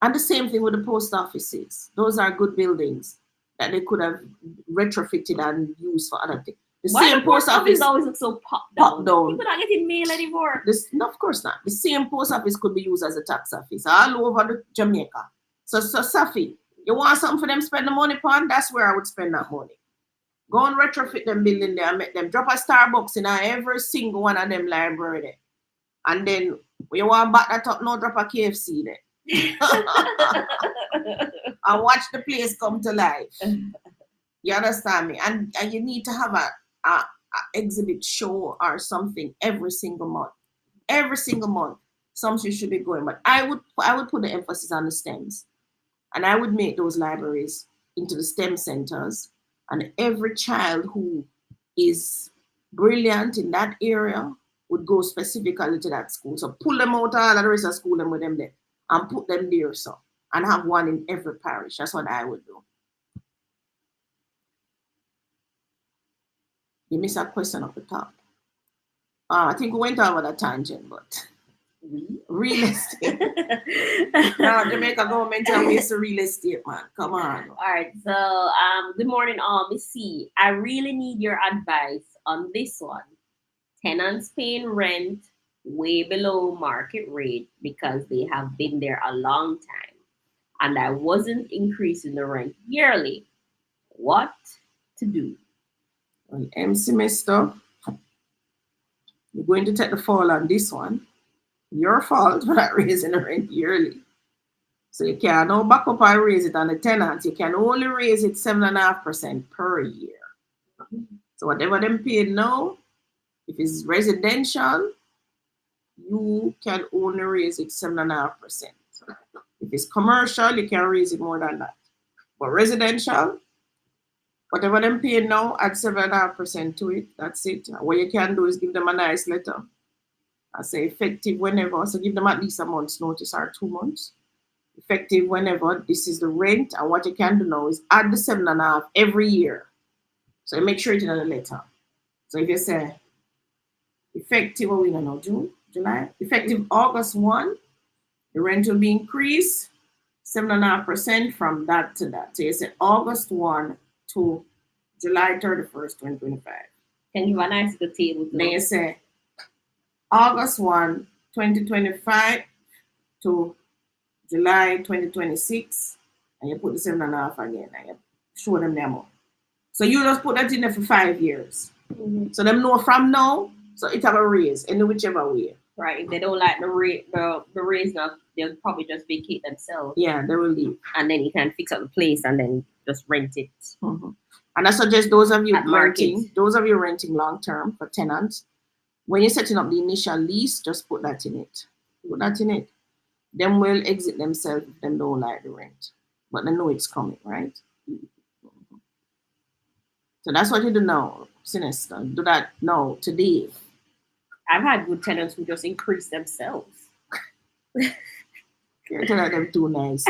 And the same thing with the post offices. Those are good buildings that they could have retrofitted and used for other things. The Why same the post post office office always look so popped popped down? down. People not getting mail anymore. No, of course not. The same post office could be used as a tax office all over the Jamaica. So Safi, you want something for them to spend the money upon? That's where I would spend that money. Go and retrofit them building there and make them drop a Starbucks in every single one of them library there. And then you want back that up, no drop a KFC there. And watch the place come to life. You understand me? And you need to have a exhibit show or something every single month. Every single month, something should be going. But I would put the emphasis on the STEMs, and I would make those libraries into the STEM centers. And every child who is brilliant in that area would go specifically to that school. So pull them out all of the rest of school and with them there and put them there, so and have one in every parish. That's what I would do. You missed a question at the top. I think we went over that tangent, but real estate. Now Jamaica government tell me it's a real estate, man. Come on. All right. So good morning, all. Miss C. I really need your advice on this one. Tenants paying rent way below market rate because they have been there a long time, and I wasn't increasing the rent yearly. What to do? Well, semester, you're going to take the fall on this one. Your fault for not raising the rent yearly. So you can't no back up and raise it on the tenants. You can only raise it 7.5% per year. So whatever them pay now, if it's residential, you can only raise it 7.5%. If it's commercial, you can raise it more than that. But residential, whatever them pay now, add 7.5% to it. That's it. What you can do is give them a nice letter. I say effective whenever. So give them at least a month's notice or 2 months. Effective whenever. This is the rent. And what you can do now is add the 7.5 every year. So you make sure it's in the letter. So if you say effective, what we don't know, June, July, effective August 1, the rent will be increased 7.5% from that to that. So you say August 1 to July 31st, 2025. Can you have a nice good table? Then you say August 1, 2025 to July 2026, and you put the 7.5 again, and you show them the amount. So you just put that in there for 5 years. Mm-hmm. So them know from now, so it have a raise in whichever way. Right. If they don't like the raise now, they'll probably just vacate themselves. Yeah, they will leave. And then you can fix up the place and then just rent it. Mm-hmm. And I suggest those of you renting long term for tenants, when you're setting up the initial lease, just put that in it. Put that in it. Them will exit themselves if they don't like the rent. But they know it's coming, right? Mm-hmm. So that's what you do now, Sinister. Do that now, today. I've had good tenants who just increase themselves. You're telling them too nice.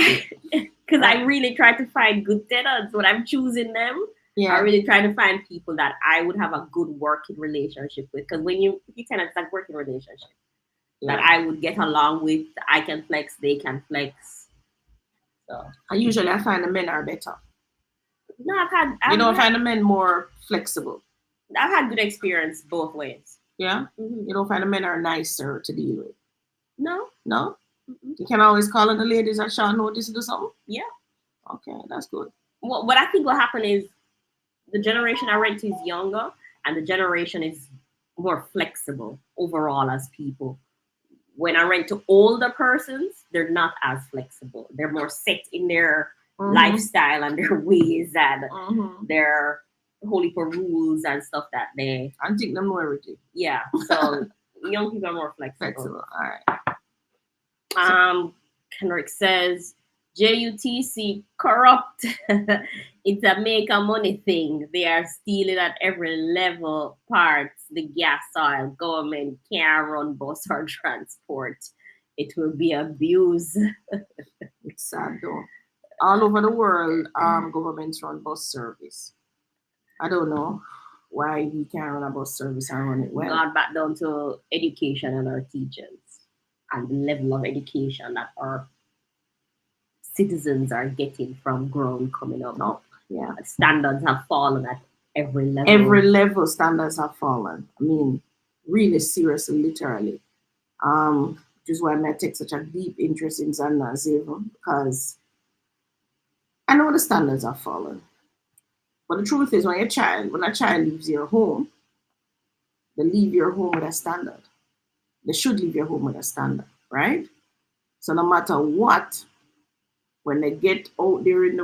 Because I really try to find good tenants when I'm choosing them. Yeah. I really try to find people that I would have a good working relationship with. Because when you tenants, like working relationship that I would get along with, I can flex, they can flex. So usually I find the men are better. No, I find the men more flexible. I've had good experience both ways. Yeah? Mm-hmm. You don't find the men are nicer to deal with? No. No? Mm-hmm. You can always call on the ladies at short notice to do something? Yeah. Okay, that's good. Well, what I think will happen is the generation I rent to is younger and the generation is more flexible overall as people. When I rent to older persons, they're not as flexible. They're more set in their lifestyle and their ways and their holy for rules and stuff that they. I think they know everything. Yeah. So young people are more flexible. All right. Kendrick says JUTC corrupt. It's a make a money thing. They are stealing at every level. Parts, the gas, oil, government can't run bus or transport. It will be abused. It's sad though. All over the world, governments run bus service. I don't know. why we can't run a bus service and run it well. Gone back down to education and our teachers and the level of education that our citizens are getting from grown coming up. No, yeah. Standards have fallen at every level. Every level standards have fallen. I mean, really seriously, literally. Which is why I take such a deep interest in Zanda Zevon, because I know the standards have fallen. But the truth is, when a child leaves your home, they leave your home with a standard. They should leave your home with a standard, right? So no matter what, when they get out there in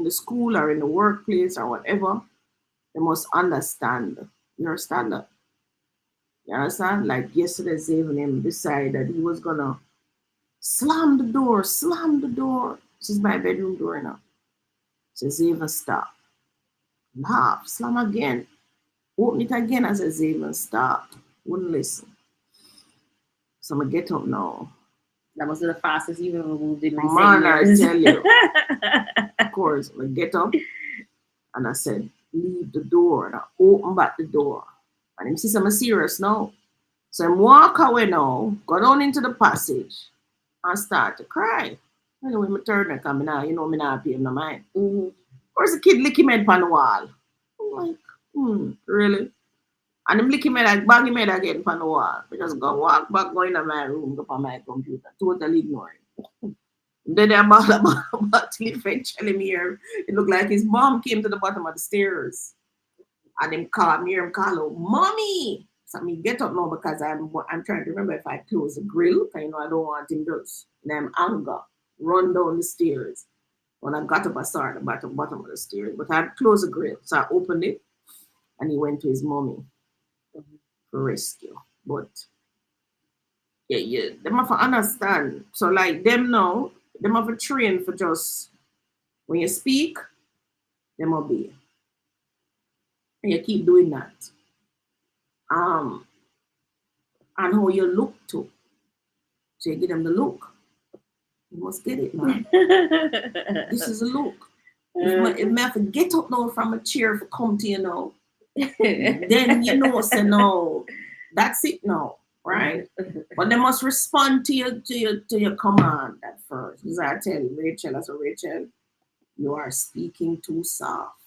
the school or in the workplace or whatever, they must understand your standard. You understand? Like yesterday, Zayvon him decided he was gonna slam the door. This is my bedroom door now. So Zayvon stop. Laugh, slam again. Open it again. I said, Zayvon, stop. Wouldn't listen. So I'm gonna get up now. That was the fastest you've ever moved in recent Man, years. I tell you. Of course, I get up and I said, leave the door. And I open back the door. And him see I'm serious now. So I walk away now, go down into the passage, and start to cry. Anyway, my turn to come now, you know me not pay him no mind. Mm-hmm. Of course, the kid lick him head on the wall. I'm like, really? And him lick him head, like, bang him head again on the wall. I just go walk back, go in my room, go on my computer, totally ignoring. Then they're about till eventually me here. It looked like his mom came to the bottom of the stairs. And him call out, Mommy! So I get up now because I'm trying to remember if I close the grill, because I don't want him just in anger, run down the stairs. When I got up, I saw at the bottom of the stairs, but I had closed the grill. So I opened it and he went to his mommy for rescue. But yeah, them have to understand. So like them now, them have to train for just when you speak, them obey. And you keep doing that. And how you look too. So you give them the look. You must get it, man. This is a look. If I have to get up now from a chair for come to you now, then you know, say no, that's it now, right? But they must respond to your command at first. As I tell Rachel, Rachel, you are speaking too soft.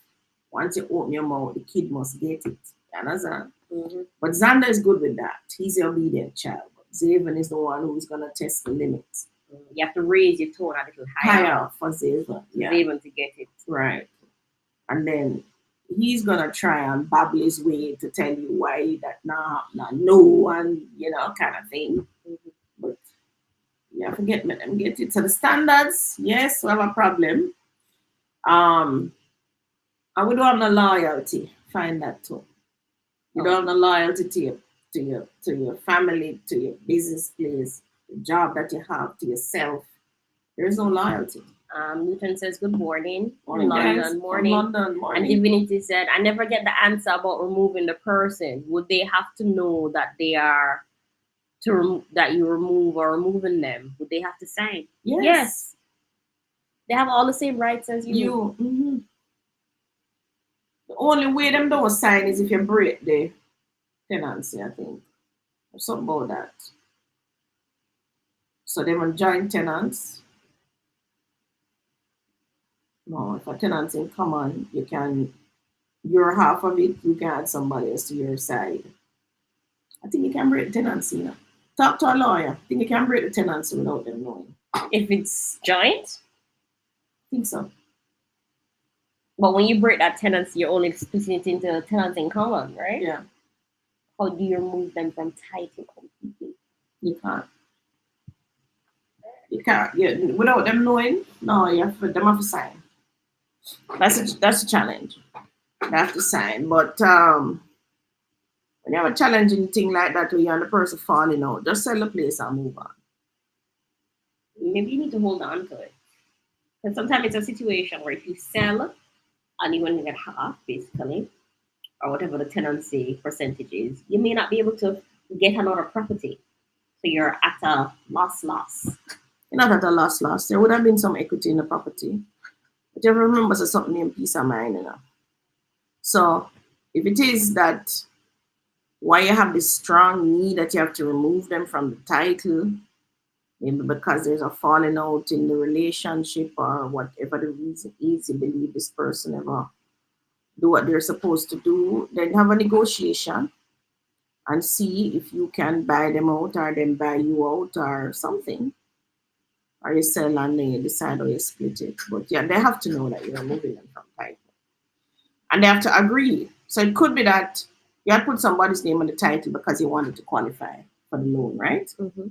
Once you open your mouth, the kid must get it. You understand? Mm-hmm. But Xander is good with that. He's the obedient child. But Zayvon is the one who's going to test the limits. You have to raise your tone a little higher for Zayvon. Yeah. Zayvon to get it. Right. And then he's going to try and babble his way to tell you why that no, and, kind of thing. Mm-hmm. But you have to get it. So the standards, yes, we have a problem. And we don't have no loyalty. Find that too. You don't have no loyalty to your family, to your business place, the job that you have, to yourself. There is no loyalty. Newton says, good morning. Morning. London morning. And Divinity said, I never get the answer about removing the person. Would they have to know that they are that you remove or removing them? Would they have to sign? Yes. They have all the same rights as you. Mm-hmm. The only way them don't sign is if you break the tenancy, I think. Or something about that. So they will join tenants. No, if a tenant's in common, you're half of it, you can add somebody else to your side. I think you can break the tenancy. Talk to a lawyer. I think you can break the tenancy without them knowing. If it's joint? I think so. But when you break that tenancy, you're only splitting it into tenants in common, right? Yeah. How do you remove them from title completely? You can't. Yeah, without them knowing. No, them have to sign. That's a challenge. They have to sign. But when you have a challenging thing like that, where you're on the person falling out, just sell the place and move on. Maybe you need to hold on to it. Because sometimes it's a situation where if you sell and you only get half, basically, or whatever the tenancy percentage is, you may not be able to get another property. So you're at a loss. You're not at a loss. There would have been some equity in the property. But you remember something named peace of mind, So If it is that why you have this strong need that you have to remove them from the title, maybe because there's a falling out in the relationship or whatever the reason is, you believe this person ever do what they're supposed to do, then have a negotiation and see if you can buy them out or them buy you out or something. Or you sell and then you decide or you split it. But yeah, they have to know that you're removing them from title. And they have to agree. So it could be that you had put somebody's name on the title because you wanted to qualify for the loan, right? Mm-hmm.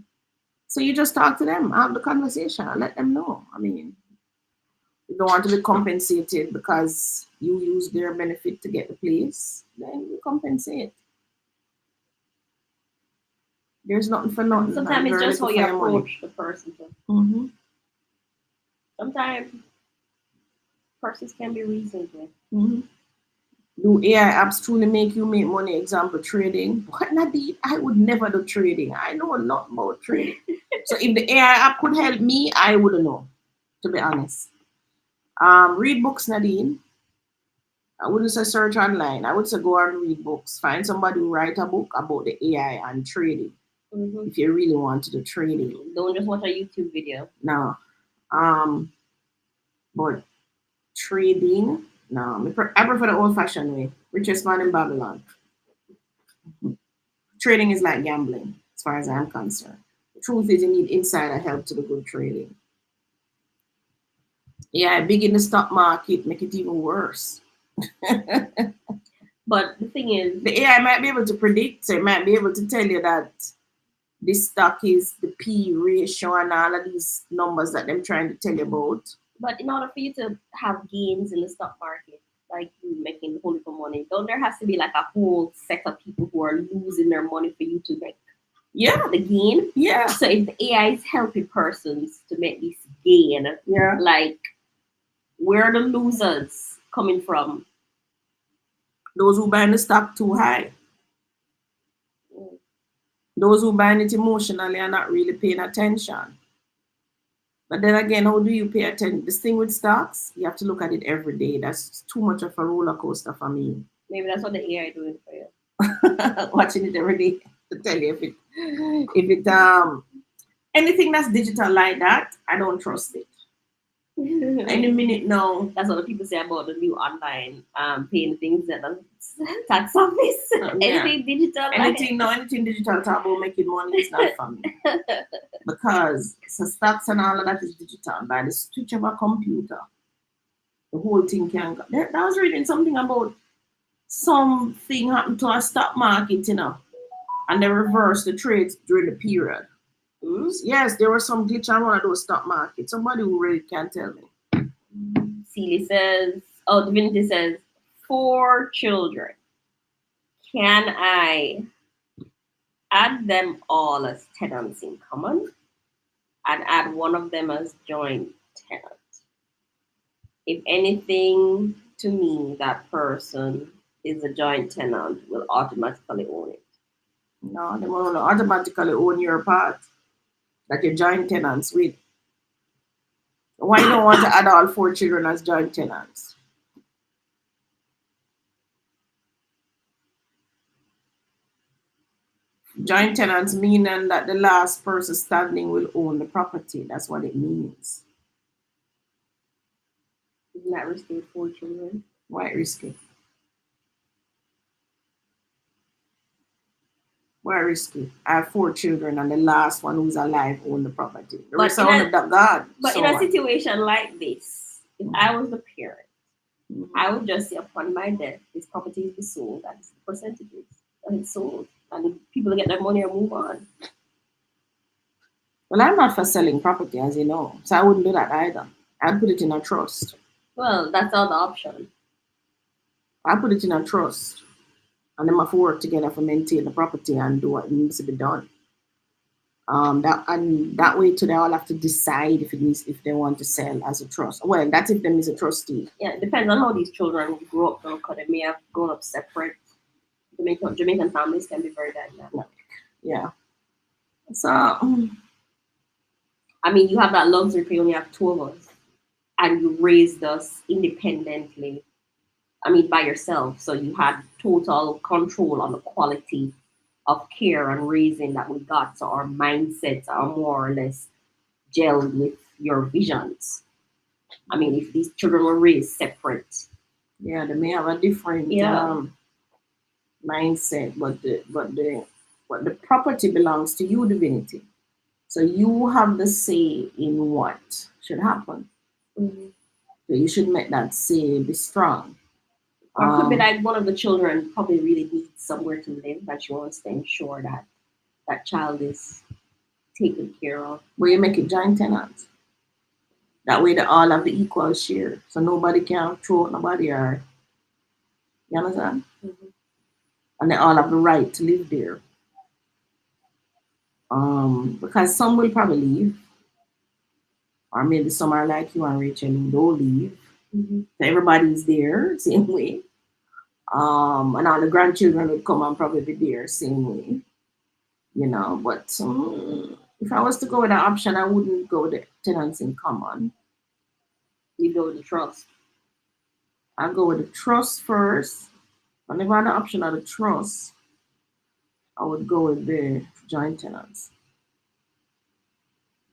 So you just talk to them, have the conversation, and let them know. I mean, you don't want to be compensated because you use their benefit to get the place, then you compensate. There's nothing for nothing. Sometimes it's Very just how little you for your money. approach the person. Mm-hmm. Sometimes persons can be reasonable. Mm-hmm. Do AI apps truly make you make money? Example, trading. What Nadine? I would never do trading. I know a lot about trading. So if the AI app could help me, I wouldn't know, to be honest. Read books, Nadine. I wouldn't say search online. I would say go and read books. Find somebody who write a book about the AI and trading. Mm-hmm. If you really want to do trading. Don't just watch a YouTube video. No. But trading, no. I prefer the old fashioned way. Richest man in Babylon. Trading is like gambling, as far as I'm concerned. The truth is, you need insider help to the good trading. Yeah, big in the stock market, make it even worse. But the thing is, the AI might be able to predict, so it might be able to tell you that this stock is the P ratio and all of these numbers that they're trying to tell you about. But in order for you to have gains in the stock market, like you making whole little money, don't there has to be like a whole set of people who are losing their money for you to make the gain? Yeah. So if the AI is helping persons to make this gain, like where are the losers coming from? Those who buying the stock too high. Those who buying it emotionally are not really paying attention. But then again, how do you pay attention? This thing with stocks, you have to look at it every day. That's too much of a roller coaster for me. Maybe that's what the AI doing for you. Watching it every day to tell you if it anything that's digital like that, I don't trust it. Any minute now. That's what the people say about the new online paying things at the tax office. Anything digital. Anything digital talk about making money is not for me. Because so stocks and all of that is digital. By the switch of a computer, the whole thing can go. I was reading something about something happened to a stock market, and they reversed the trades during the period. Yes, there was some glitch on one of those stock markets. Somebody who really can tell me. Celie says, Divinity says, 4 children. Can I add them all as tenants in common and add one of them as joint tenant? If anything, to me, that person is a joint tenant will automatically own it. No, they will automatically own your part that you're joint tenants with. Why you don't want to add all 4 children as joint tenants? Joint tenants meaning that the last person standing will own the property. That's what it means. Isn't that risky with 4 children? Why risky? Why risky? I have 4 children and the last one who's alive own the property. The rest are on the God. But in a situation like this, if I was the parent, I would just say upon my death, this property is be sold and the percentages and it's sold. And people get their money and move on. Well, I'm not for selling property, as you know, so I wouldn't do that either. I'd put it in a trust. Well, that's not the option. I put it in a trust, and then have to work together for maintain the property and do what needs to be done. That way, too, they all have to decide if they want to sell as a trust. Well, that's if them is a trustee. Yeah, it depends on how these children grow up. Because they may have grown up separate. Jamaican families can be very dynamic. Yeah. So, I mean, you have that luxury. You only have 2 of us, and you raised us independently. I mean, by yourself. So you had total control on the quality of care and raising that we got. So our mindsets are more or less gelled with your visions. I mean, if these children were raised separate, Yeah, they may have a different yeah, mindset, but the property belongs to you, divinity. So you have the say in what should happen. mhm. So you should make that say be strong. Or it could be Um, like one of the children probably really needs somewhere to live, that she wants to ensure that that child is taken care of. where you make it joint tenants. That way they all have the equal share. So nobody can throw nobody out. You understand? Mhm. And they all have the right to live there. Because some will probably leave, or maybe some are like you and Rachel who don't leave. Mhm. So everybody's there, same way. And all the grandchildren would come and probably be there, same way. But if I was to go with that option, I wouldn't go with the tenants in common. You go with the trust. I'd go with the trust first. And if I had the option of the trust, I would go with the joint tenants.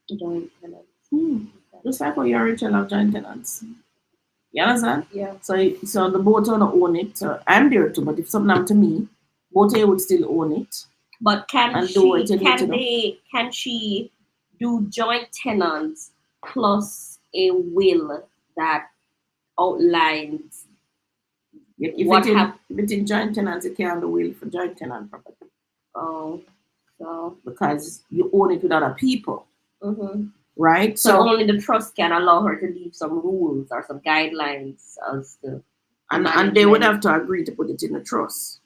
Joint tenants. Hmm. Just like how you and Rachel have joint tenants. You understand? Yeah. So the both of them own it. So I'm there too, but if something happened to me, both of you would still own it But can and do what she you need to do. can she do joint tenants plus a will that outlines what happened? If it's in joint tenants, you can't do will for joint tenant property Oh, so because you own it with other people, mhm. right? So So only the trust can allow her to leave some rules or some guidelines as to the and they would management. have to agree to put it in a trust.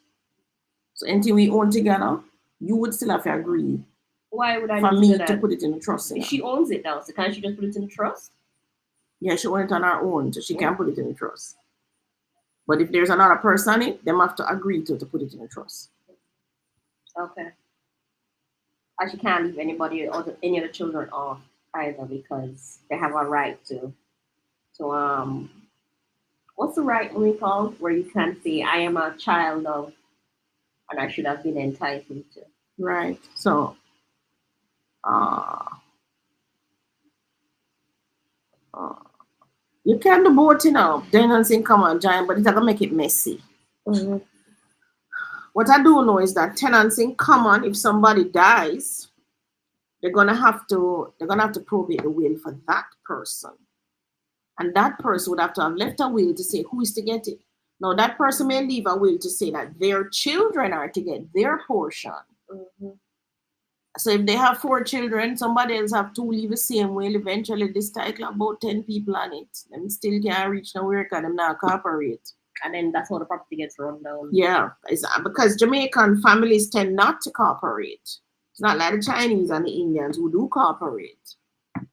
So anything we own together, you would still have to agree Why would I for need to do me to that? put it in a trust. She owns it now, so can't she just put it in the trust? Yeah, she own it on her own, so she Mm. can put it in a trust. But if there's another person on it, them have to agree to put it in a trust. Okay. And she can't leave anybody or any other children off either because they have a right to what's the right we call where you can say I am a child of and I should have been entitled to. Right. So uh, uh you can do both, tenants in common giant, but it's gonna make it messy. Mhm. What I do know is that tenants in common, if somebody dies, they're gonna have to probate the will for that person. And that person would have to have left a will to say who is to get it. Now that person may leave a will to say that their children are to get their portion. Mhm. So if they have 4 children, somebody else have two leave the same will. Eventually, this title about 10 people on it. Them still can't reach nowhere because them not cooperate. And then that's how the property gets run down. Yeah, it's because Jamaican families tend not to cooperate. It's not like the Chinese and the Indians who do cooperate.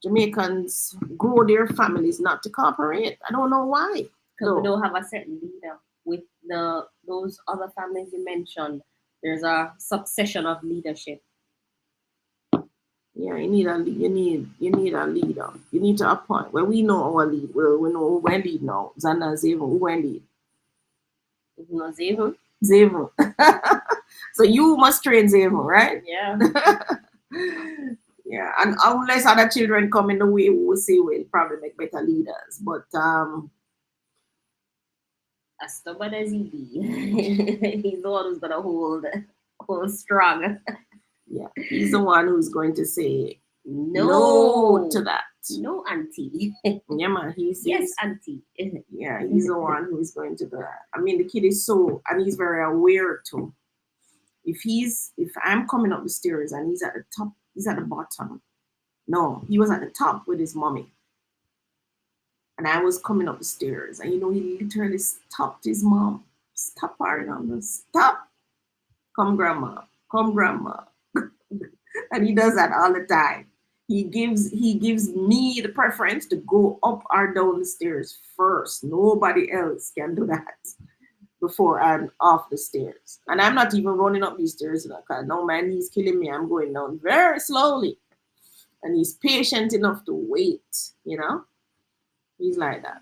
Jamaicans grow their families not to cooperate. I don't know why. Because we don't have a certain leader. With those other families you mentioned, there's a succession of leadership. Yeah, you need a leader. You need to appoint. When we know our lead, we know who going lead now. Zana Zevo, who going lead? You know, Zevu? Zevo. So you must train Zevo, right? Yeah. Yeah, and unless other children come in the way, we will say we'll probably make better leaders. But As stubborn as he be, he's the one who's gonna hold strong. yeah, he's the one who's going to say No, to that. no, auntie. Yeah, man, Yes, auntie. yeah, he's the one who's going to do that. I mean, the kid is and he's very aware too. If I'm coming up the stairs and he's at the top, he's at the bottom. No, he was at the top with his mommy. And I was coming up the stairs, and he literally stopped his mom. Stop her, stop. Come, grandma. Come, grandma. And he does that all the time. He gives me the preference to go up or down the stairs first. Nobody else can do that before I'm off the stairs. And I'm not even running up these stairs because no man, he's killing me. I'm going down very slowly. And he's patient enough to wait. He's like that.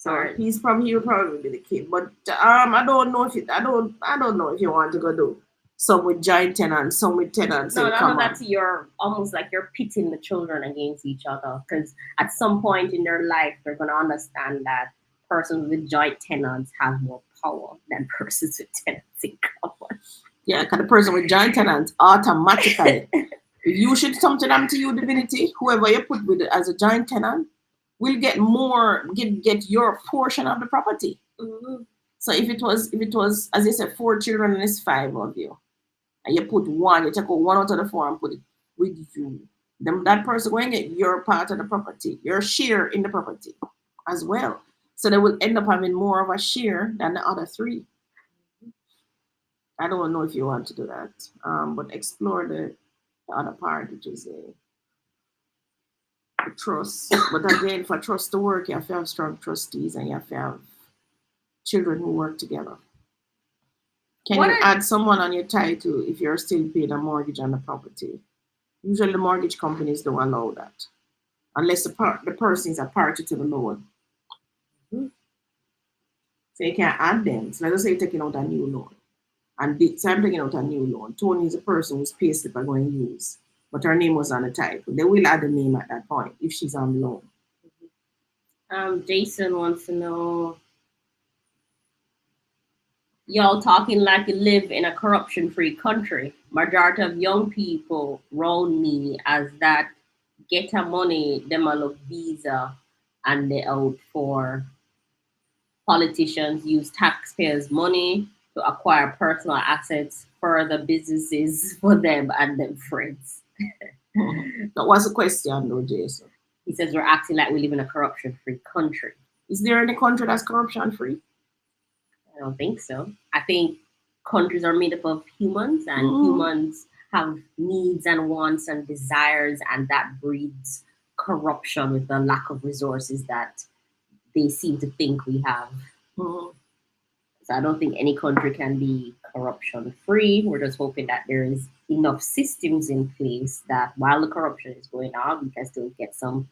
So he would probably be the kid. But I don't know if I don't know if you want to go do some with joint tenants, some with tenants. No, no, no. That's you're almost like you're pitting the children against each other because at some point in their life they're gonna understand that persons with joint tenants have more power than persons with tenants in common. Yeah, because the person with joint tenants automatically, if you should something happen to you, divinity, whoever you put with it as a joint tenant will get more, get your portion of the property. Mm-hmm. So if it was as you said, 4 children and it's 5 of you, and you put one, you take out one out of the four and put it with you. Then that person going to get your part of the property, your share in the property as well. So they will end up having more of a share than the other three. I don't know if you want to do that, but explore the other part, which is the trust. But again, for trust to work, you have to have strong trustees and you have to have children who work together. Can you add someone on your title if you're still paying a mortgage on the property? Usually the mortgage companies don't allow that unless the person is a party to the loan. Mm-hmm. So you can't add them. So let's say you're taking out a new loan. And so I'm taking out a new loan. Tony is a person whose payslip I'm going to use, but her name was on the title. They will add the name at that point if she's on loan. Jason wants to know, y'all talking like you live in a corruption-free country. Majority of young people round me as that get a money, them a look visa, and they out for politicians use taxpayers' money to acquire personal assets, further businesses for them and their friends. That was a question, though, Jason. He says we're acting like we live in a corruption-free country. Is there any country that's corruption-free? I don't think so. I think countries are made up of humans, and humans have needs and wants and desires, and that breeds corruption with the lack of resources that they seem to think we have. So I don't think any country can be corruption free. We're just hoping that there is enough systems in place that while the corruption is going on, we can still get some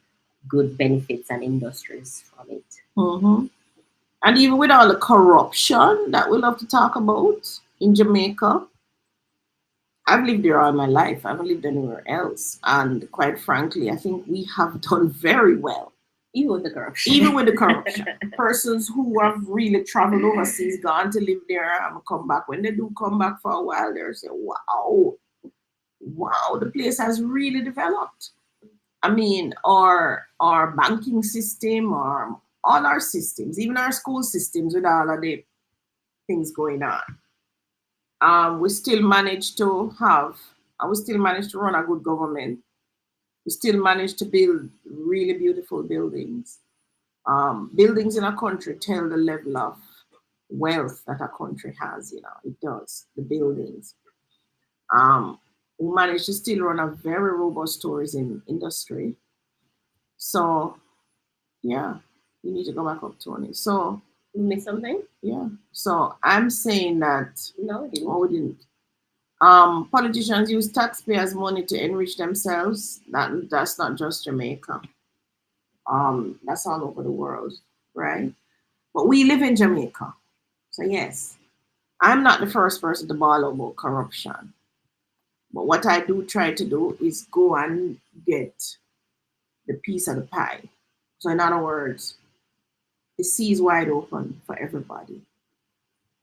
good benefits and industries from it. And even with all the corruption that we love to talk about in Jamaica, I've lived there all my life. I haven't lived anywhere else. And quite frankly, I think we have done very well. Even with the corruption. Even with the corruption. Persons who have really traveled overseas, gone to live there, and come back. When they do come back for a while, they say, wow, the place has really developed. I mean, our banking system, or all our systems, even our school systems with all of the things going on. We still manage to run a good government. We still manage to build really beautiful buildings. Buildings in a country tell the level of wealth that a country has, it does, the buildings. We manage to still run a very robust tourism industry. So, yeah, you need to go back up, Tony. So, you missed something? Yeah. So I'm saying that. No, we didn't. Oh, we didn't. Politicians use taxpayers' money to enrich themselves. That's not just Jamaica. That's all over the world, right? But we live in Jamaica. So yes, I'm not the first person to bawl about corruption. But what I do try to do is go and get the piece of the pie. So in other words, the sea is wide open for everybody.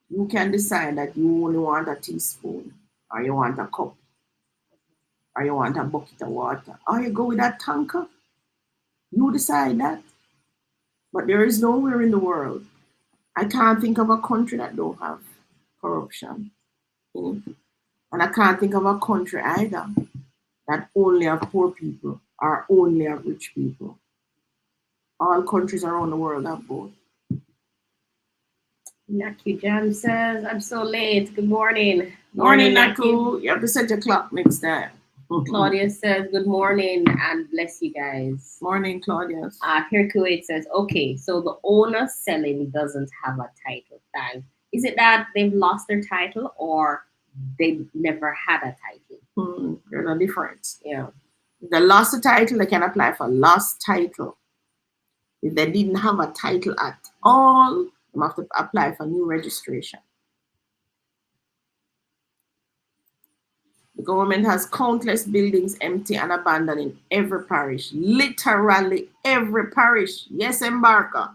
You can decide that you only want a teaspoon, or you want a cup, or you want a bucket of water, or you go with that tanker. You decide that. But there is nowhere in the world. I can't think of a country that don't have corruption in it. And I can't think of a country either that only have poor people or only have rich people. All countries around the world have both. Naku Jam says, I'm so late. Good morning. Morning, Naku. You have to set your clock next time. Claudia says, good morning and bless you guys. Morning, Claudia. Here Kuwait says, okay, so the owner selling doesn't have a title. Thanks. Is it that they've lost their title or they never had a title? There's a difference. Yeah. If they lost the title, they can apply for lost title. If they didn't have a title at all, they have to apply for new registration. The government has countless buildings empty and abandoned in every parish. Literally every parish. Yes, embarker.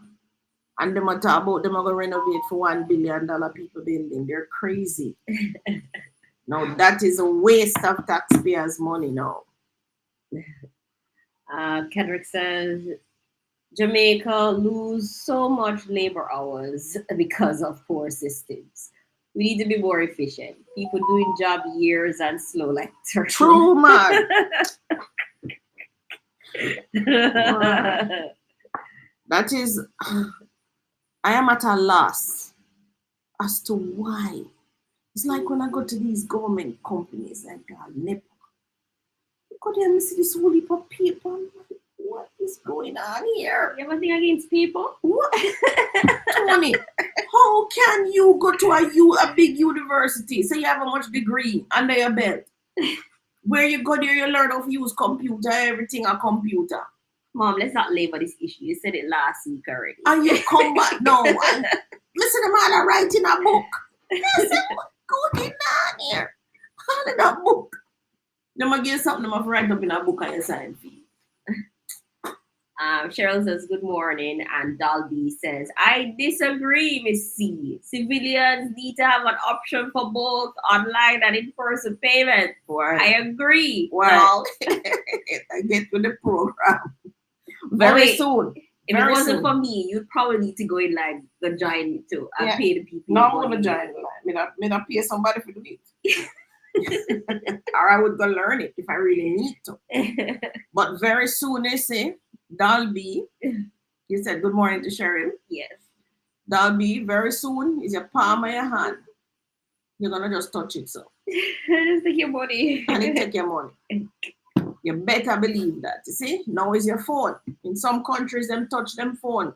And them are talk about them are going to renovate for $1 billion people building. They're crazy. No, that is a waste of taxpayers' money now. Kendrick says Jamaica lose so much labor hours because of poor systems. We need to be more efficient. People doing job years and slow like turtle. True, man. That is, I am at a loss as to why. It's like when I go to these government companies like NEPA. Look at them, see this whole heap of paper. I'm like, what is going on here? You have anything against people? What? Tony, how can you go to a big university, say you have a much degree under your belt? Where you go there, you learn how to use computer, everything a computer. Mom, let's not labor this issue. You said it last week already. And you come back now and listen to man are writing a book. Listen, what's going on here? All in a book. Them a give something them have write up in a book and you sign fee. Cheryl says, good morning. And Dalby says, I disagree, Miss C. Civilians need to have an option for both online and in-person payment. Why? I agree. Well, I get with the program very soon. If it wasn't for me, you'd probably need to go in line and join it too and pay the people. No, I'm going to join the line. Me not pay somebody for doing it. Or I would go learn it if I really need to. But very soon, they say, Dalby, you said good morning to Cheryl. Yes. Dalby, very soon is your palm of your hand. You're going to just touch it so. Just take your money. And it take your money. You better believe that. You see, now is your phone. In some countries, them touch them phone.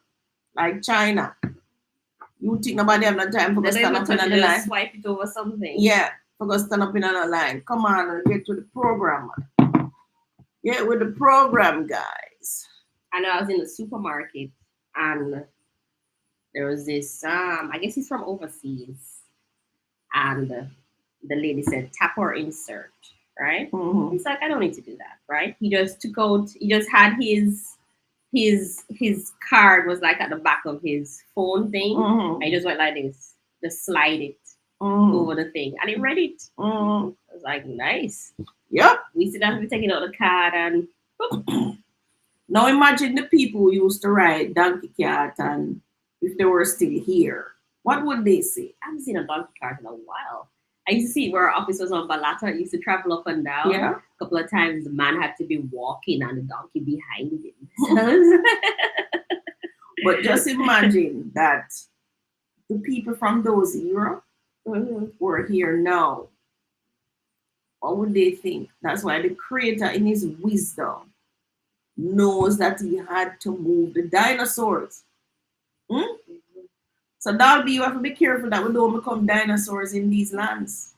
Like China. You think nobody have no time for to stand up in the line? Swipe it over something. Yeah, for to stand up in the line. Come on and get to the program. Get with the program, guys. I know I was in the supermarket and there was this, I guess he's from overseas. And the lady said, tap or insert, right? Mm-hmm. He's like, I don't need to do that, right? He just had his card was like at the back of his phone thing. Mm-hmm. I just went like this, just slide it over the thing. And it read it. Mm-hmm. I was like, nice. Yep. We still have to be taking out the card and now imagine the people who used to ride donkey cart and if they were still here, what would they say? I haven't seen a donkey cart in a while. I used to see where our office was on Balata. I used to travel up and down. Yeah. A couple of times the man had to be walking and the donkey behind him. But just imagine that the people from those era were here now. What would they think? That's why the creator in his wisdom knows that he had to move the dinosaurs. So that'll be, you have to be careful that we don't become dinosaurs in these lands.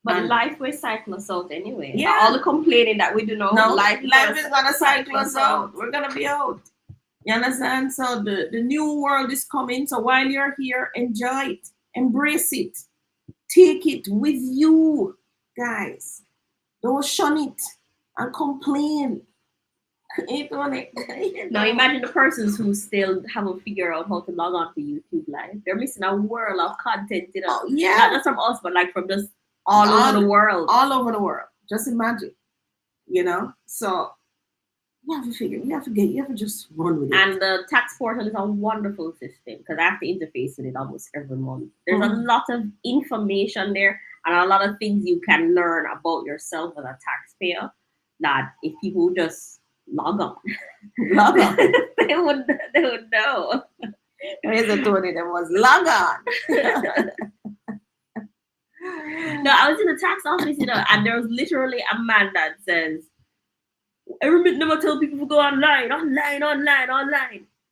But life will cycle us out anyway. Yeah. All the complaining that we do now, life is gonna cycle us out. We're gonna be out. You understand? So the new world is coming. So while you're here, enjoy it, embrace it, take it with you, guys. Don't shun it and complain. Now imagine the persons who still haven't figured out how to log on to YouTube Live. They're missing a world of content, you know. Oh, yeah. Not just from us, but like from just all over the world. All over the world. Just imagine. You know? So you have to figure, you have to just run with it. And the tax portal is a wonderful system because I have to interface with it almost every month. There's a lot of information there and a lot of things you can learn about yourself as a taxpayer that if people just log on. they would know. Here's a Tony that was log on. No, I was in the tax office, you know, and there was literally a man that says, I never tell people to go online.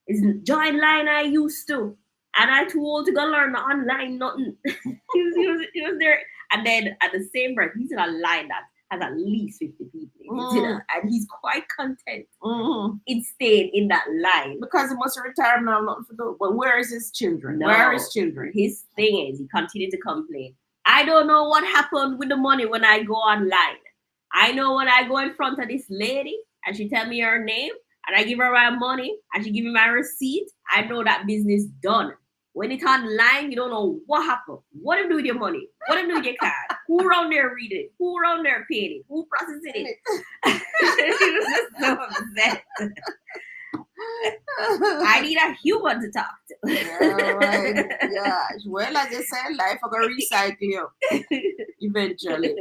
It's join line I used to. And I too old to go learn the online nothing. he was there. And then at the same breath, he's in a line that has at least 50 people in it, you know, and he's quite content Mm-hmm. in staying in that line. Because he must retire now, not for those. But where is his children? No, where are his children? His thing is, he continued to complain. I don't know what happened with the money when I go online. I know when I go in front of this lady and she tell me her name and I give her my money and she give me my receipt, I know that business done. When it's online, you don't know what happened. What do you do with your money? What do you do with your card? Who around there read it? Who around there paid it? Who processing it? He was just so upset. I need a human to talk to. Oh my gosh. Well, as I said, life are going to recycle you eventually.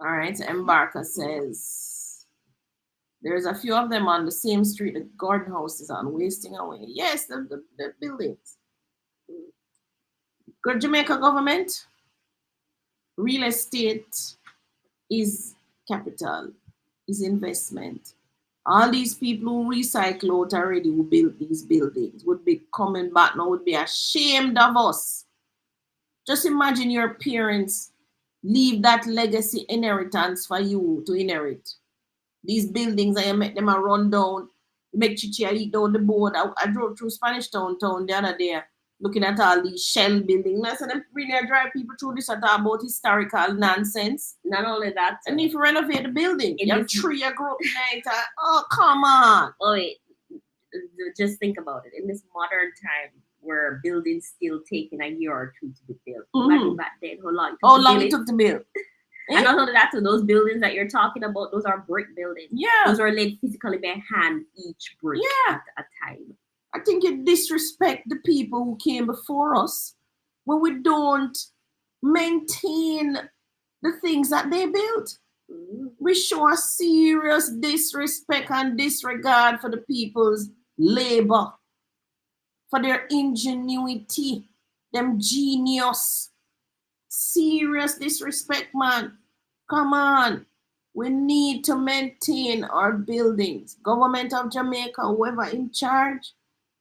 All right, so Embarker says, there's a few of them on the same street the garden house is on, wasting away. Yes, the buildings. Good Jamaica government, real estate is capital, is investment. All these people who recycle out already, who built these buildings, would be coming back now, would be ashamed of us. Just imagine your parents leave that legacy inheritance for you to inherit. These buildings and you make them a run down, you make Chichi eat down the board. I drove through Spanish town the other day, looking at all these shell buildings. I said, really drive people through this at all about historical nonsense. Not only that, and if you renovate the building, you have this- tree you grow up night. Oh, come on. Oh, wait. Just think about it. In this modern time where buildings still taking a year or two to be built. Imagine back then how long it took to build. And not only that, so those buildings that you're talking about, those are brick buildings. Yeah. Those are laid physically by hand, each brick at a time. I think you disrespect the people who came before us when we don't maintain the things that they built. We show a serious disrespect and disregard for the people's labor, for their ingenuity, them genius. Serious disrespect, man. Come on. We need to maintain our buildings. Government of Jamaica, whoever in charge,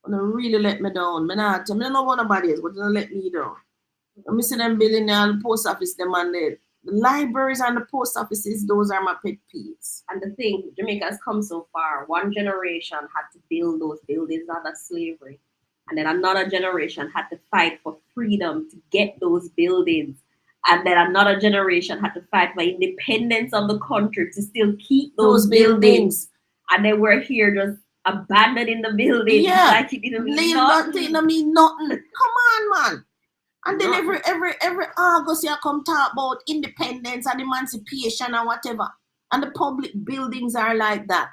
gonna really let me down. I don't know what nobody is, but gonna let me down. I'm see them building and the post office demanded. The libraries and the post offices, those are my pet peeves. And the thing, Jamaica has come so far. One generation had to build those buildings under slavery. And then another generation had to fight for freedom to get those buildings. And then another generation had to fight for independence of the country to still keep those buildings. And then we're here just abandoning the buildings. Yeah. Like it didn't mean nothing. Come on, man. And then every August you come talk about independence and emancipation and whatever. And the public buildings are like that.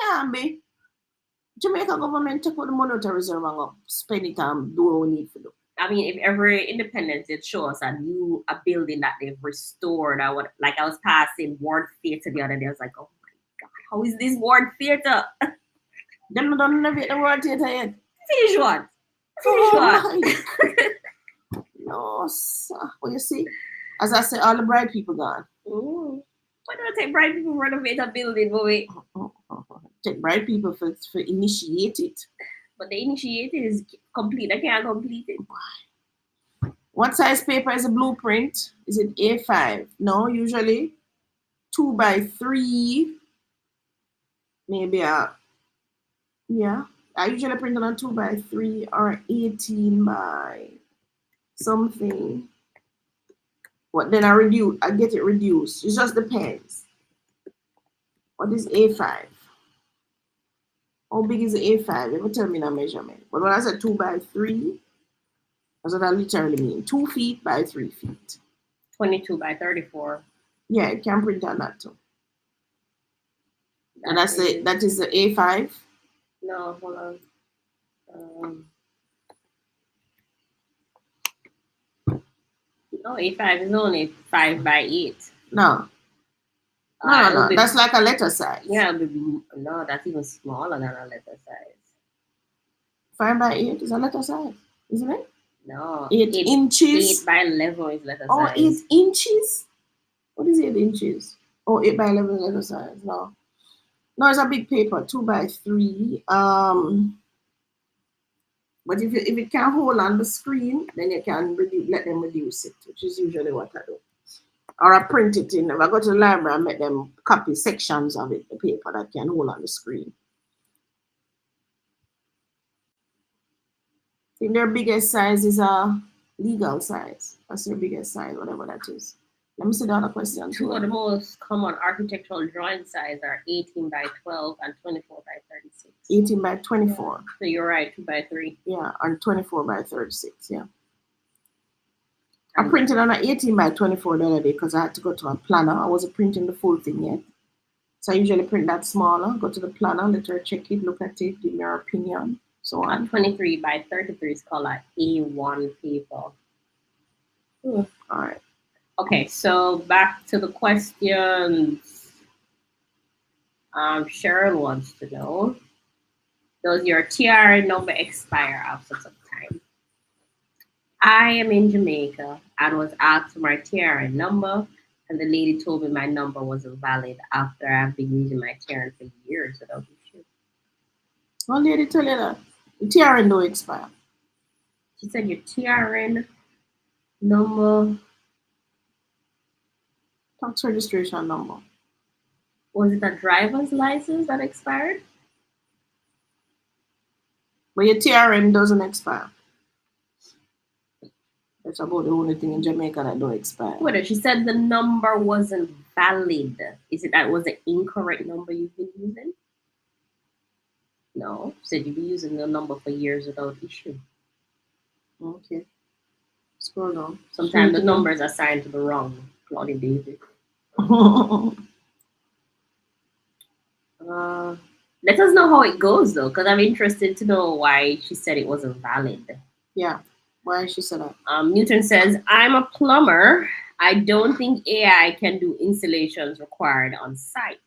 Can't be. Jamaica government take out the monetary reserve and spend it and do what we need to do. I mean, if every independence it shows a building that they've restored or what, like I was passing Ward Theatre the other day, I was like, oh my God, how is this Ward Theatre? Them don't renovate the Ward Theatre yet. Finish one. No, sir. Well, you see, as I said, all the bright people gone. Ooh. Why don't I take bright people renovate a building, boy? Take bright people for initiate it. But the initiative is complete. I can't complete it. Why? What size paper is a blueprint? Is it A5? No, usually 2x3. Maybe I usually print on a 2x3 or 18 by something. What then I get it reduced. It just depends. What is A5? How big is the A5? Never tell me the measurement. But when I said 2x3, that's what I literally mean. 2 feet by 3 feet. 22 by 34. Yeah, it can print on that too. And that is the A5? No, hold on. No, A5 is only 5 by 8. No. No. That's like a letter size. Yeah, no, that's even smaller than a letter size. 5 by 8 is a letter size, isn't it? No. 8 inches. 8 by 11 is letter size. Oh, 8 inches? What is 8 inches? Oh, 8 by 11 is letter size. No, it's a big paper, 2 by 3. But if it can hold on the screen, then you can let them reduce it, which is usually what I do. Or I print it in. If I go to the library, I make them copy sections of it, the paper that can hold on the screen. I think their biggest size is a legal size. That's their biggest size, whatever that is. Let me see the other question. Two of the most common architectural drawing size are 18 by 12 and 24 by 36. 18 by 24. So you're right, 2 by 3. Yeah, and 24 by 36, yeah. I printed on an 18 by 24 the other day because I had to go to a planner. I wasn't printing the full thing yet. So I usually print that smaller, go to the planner, let her check it, look at it, give me her opinion, so on. 23 by 33 is called an A1 paper. All right. Okay, so back to the questions. Sharon wants to know, does your TRN number expire after some time? I am in Jamaica and was asked for my TRN number, and the lady told me my number wasn't valid after I've been using my TRN for years without issue. What lady tell you that? The TRN don't expire. She said your TRN number, Tax registration number. was it a driver's license that expired? But your TRN doesn't expire. That's about the only thing in Jamaica that don't expire. Wait, she said the number wasn't valid. Is it that was an incorrect number you've been using? No, she said you've been using the number for years without issue. Okay. Scroll down. Sometimes the number is assigned to the wrong Claudia David. Let us know how it goes though, because I'm interested to know why she said it wasn't valid. Yeah. Why she said that? Newton says, I'm a plumber. I don't think AI can do installations required on site.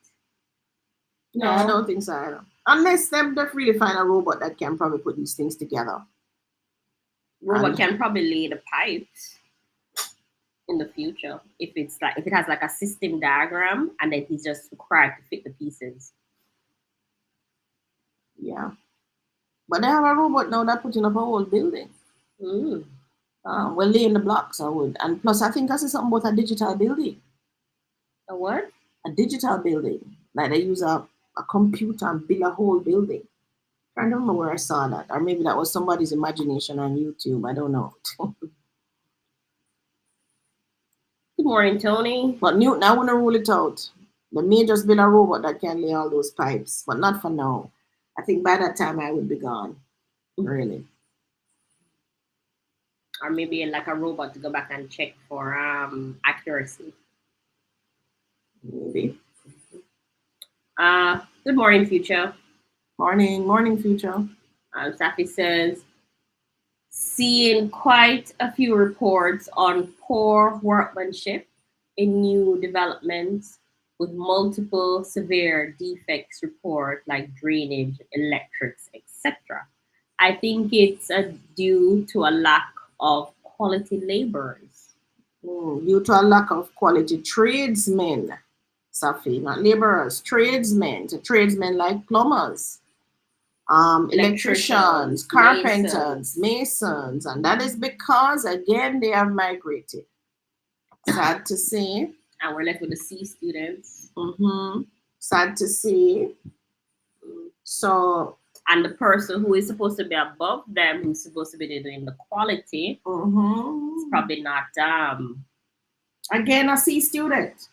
No, I don't think so either. Unless they really find a robot that can probably put these things together. Robot can probably lay the pipes in the future if it has like a system diagram and then he's just required to fit the pieces. Yeah. But they have a robot now that putting up a whole building. Mm. Well, laying the blocks, I would. And plus, I think I see something about a digital building. A what? A digital building. Like they use a computer and build a whole building. I don't know where I saw that. Or maybe that was somebody's imagination on YouTube. I don't know. Good morning, Tony. But Newton, I want to rule it out. They may just build a robot that can lay all those pipes, but not for now. I think by that time I would be gone. Really. Or maybe like a robot to go back and check for accuracy. Maybe. Good morning, future. Morning, future. Safi says, seeing quite a few reports on poor workmanship in new developments with multiple severe defects report like drainage, electrics, etc. I think it's due to a lack of quality laborers. Due to a lack of quality tradesmen, Safi, not laborers, tradesmen. So tradesmen like plumbers, electricians, carpenters, masons, and that is because again they have migrated. Sad to see. And we're left with the C students. Sad to see. So, and the person who is supposed to be above them, who's supposed to be doing the quality, is probably not. Again, a C student.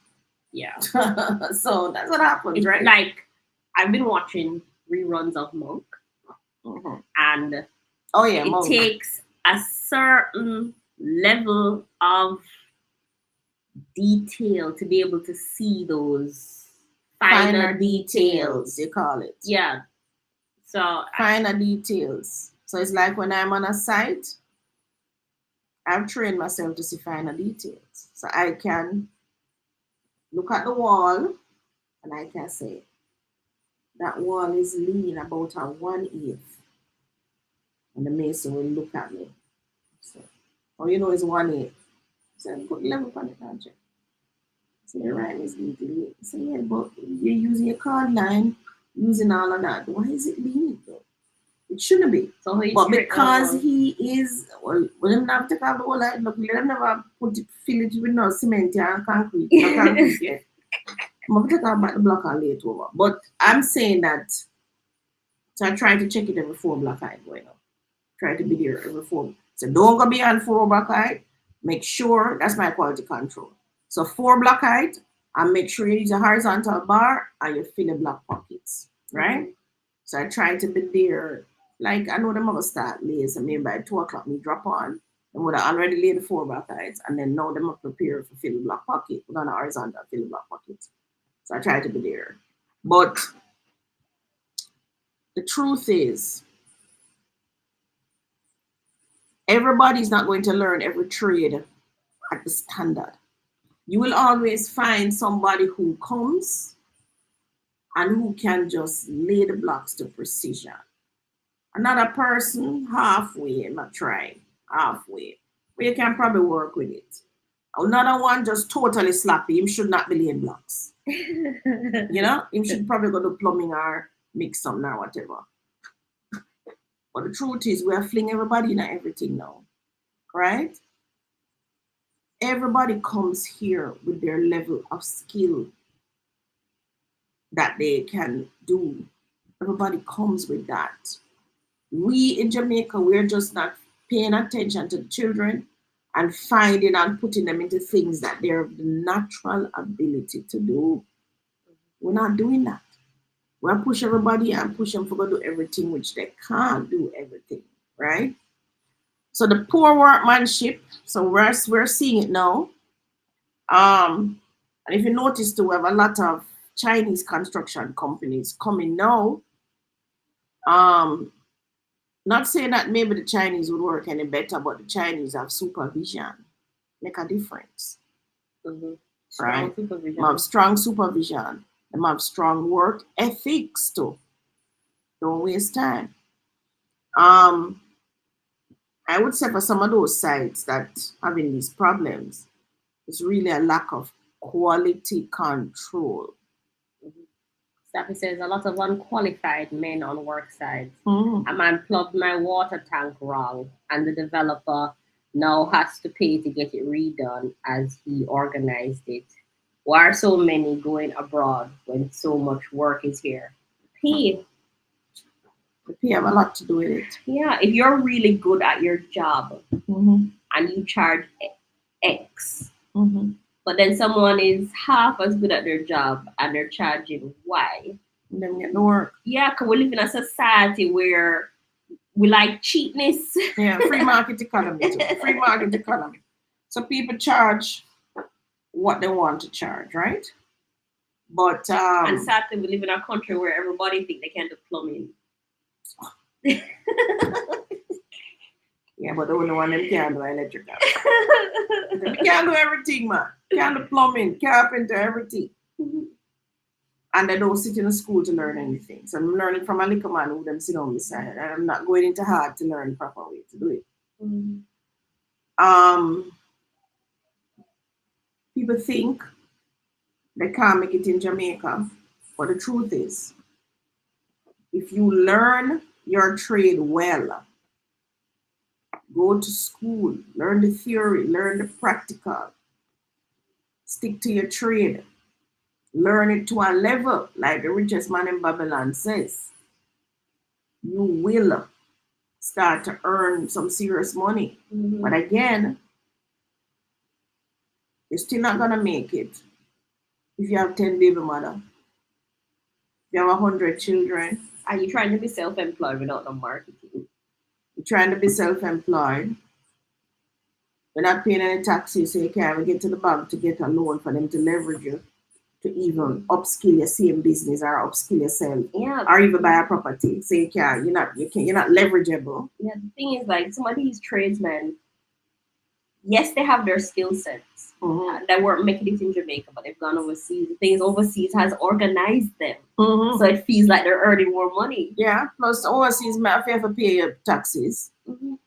Yeah. So that's what happens, it's right? Like I've been watching reruns of Monk, and it takes a certain level of detail to be able to see those finer details. You call it. Yeah. So finer details. So it's like when I'm on a site, I've trained myself to see finer details. So I can look at the wall and I can say that wall is lean about a 1/8. And the mason will look at me. So, it's 1/8. So I put level on it and check. So you're right, Miss Lean. So yeah, but you're using your card line, using all of that. Why is it lean though? It shouldn't be. So he's But strict because on. he is, well, when them have to take off the whole lot, look, let them never fill it with no cement and concrete, no concrete yet. I'm going to take off the block and lay it over. But I'm saying that, so I try to check it every 4 block I going up. Try to be there every 4. So don't go beyond 4 block height. Make sure that's my quality control. So 4 block height, and make sure you use a horizontal bar and you fill the block pockets, right? Mhm. So I try to be there. Like I know them gonna start late, so maybe by 2 o'clock me drop on. And would have already laid the 4 block heights, and then now them are prepared for fill the block pocket. We're gonna horizontal fill the block pockets. So I try to be there. But the truth is, everybody's not going to learn every trade at the standard. You will always find somebody who comes and who can just lay the blocks to precision. Another person halfway, not trying, halfway. But you can probably work with it. Another one just totally sloppy. Him should not be laying blocks. You know, him should probably go to plumbing or mix something or whatever. But the truth is, we are flinging everybody in everything now, right? Everybody comes here with their level of skill that they can do. Everybody comes with that. We in Jamaica, we're just not paying attention to the children and finding and putting them into things that they have the natural ability to do. We're not doing that. We're push everybody and push them for to do everything, which they can't do everything, right? So the poor workmanship, so we're seeing it now. And if you notice too, we have a lot of Chinese construction companies coming now. Um, Not saying that maybe the Chinese would work any better, but the Chinese have supervision, make a difference, Mhm. Strong right? They supervision. have strong supervision. They have strong work ethics too. Don't waste time. Um, I would say for some of those sites that having these problems, it's really a lack of quality control. Mhm. Staffy says a lot of unqualified men on work sites. Mhm. A man plugged my water tank wrong, and the developer now has to pay to get it redone as he organized it. Why are so many going abroad when so much work is here? Pay. The pay have a lot to do with it. Yeah, if you're really good at your job Mhm. and you charge X, Mhm. but then someone is half as good at their job and they're charging Y. And them get the work. Yeah, because we live in a society where we like cheapness. Yeah, free market economy too. Free market economy. So people charge what they want to charge, right? But And sadly, we live in a country where everybody think they can do plumbing. yeah, but the only one them can do electrical. We can't do everything, man. Can't do plumbing, carpenter, everything. And I don't sit in a school to learn anything. So I'm learning from a little man who them sit on beside. And I'm not going into hard to learn the proper way to do it. Mhm. Um, People think they can't make it in Jamaica. But the truth is, if you learn your trade well, go to school, learn the theory, learn the practical, stick to your trade, learn it to a level, like the richest man in Babylon says, you will start to earn some serious money. Mhm. But again, you're still not gonna make it if you have 10 baby mother, if you have 100 children, Are you trying to be self-employed without the marketing? you're trying to be self-employed, you're not paying any taxes, so you can't even get to the bank to get a loan for them to leverage you to even upskill your same business or upskill yourself Yeah. or even buy a property. So you can't, you're not leverageable. Yeah. The thing is, like some of these tradesmen, yes, they have their skill sets that weren't making it in Jamaica, but they've gone overseas. The thing is, overseas has organized them, so it feels like they're earning more money. Yeah. Plus overseas, if you have to pay your taxes,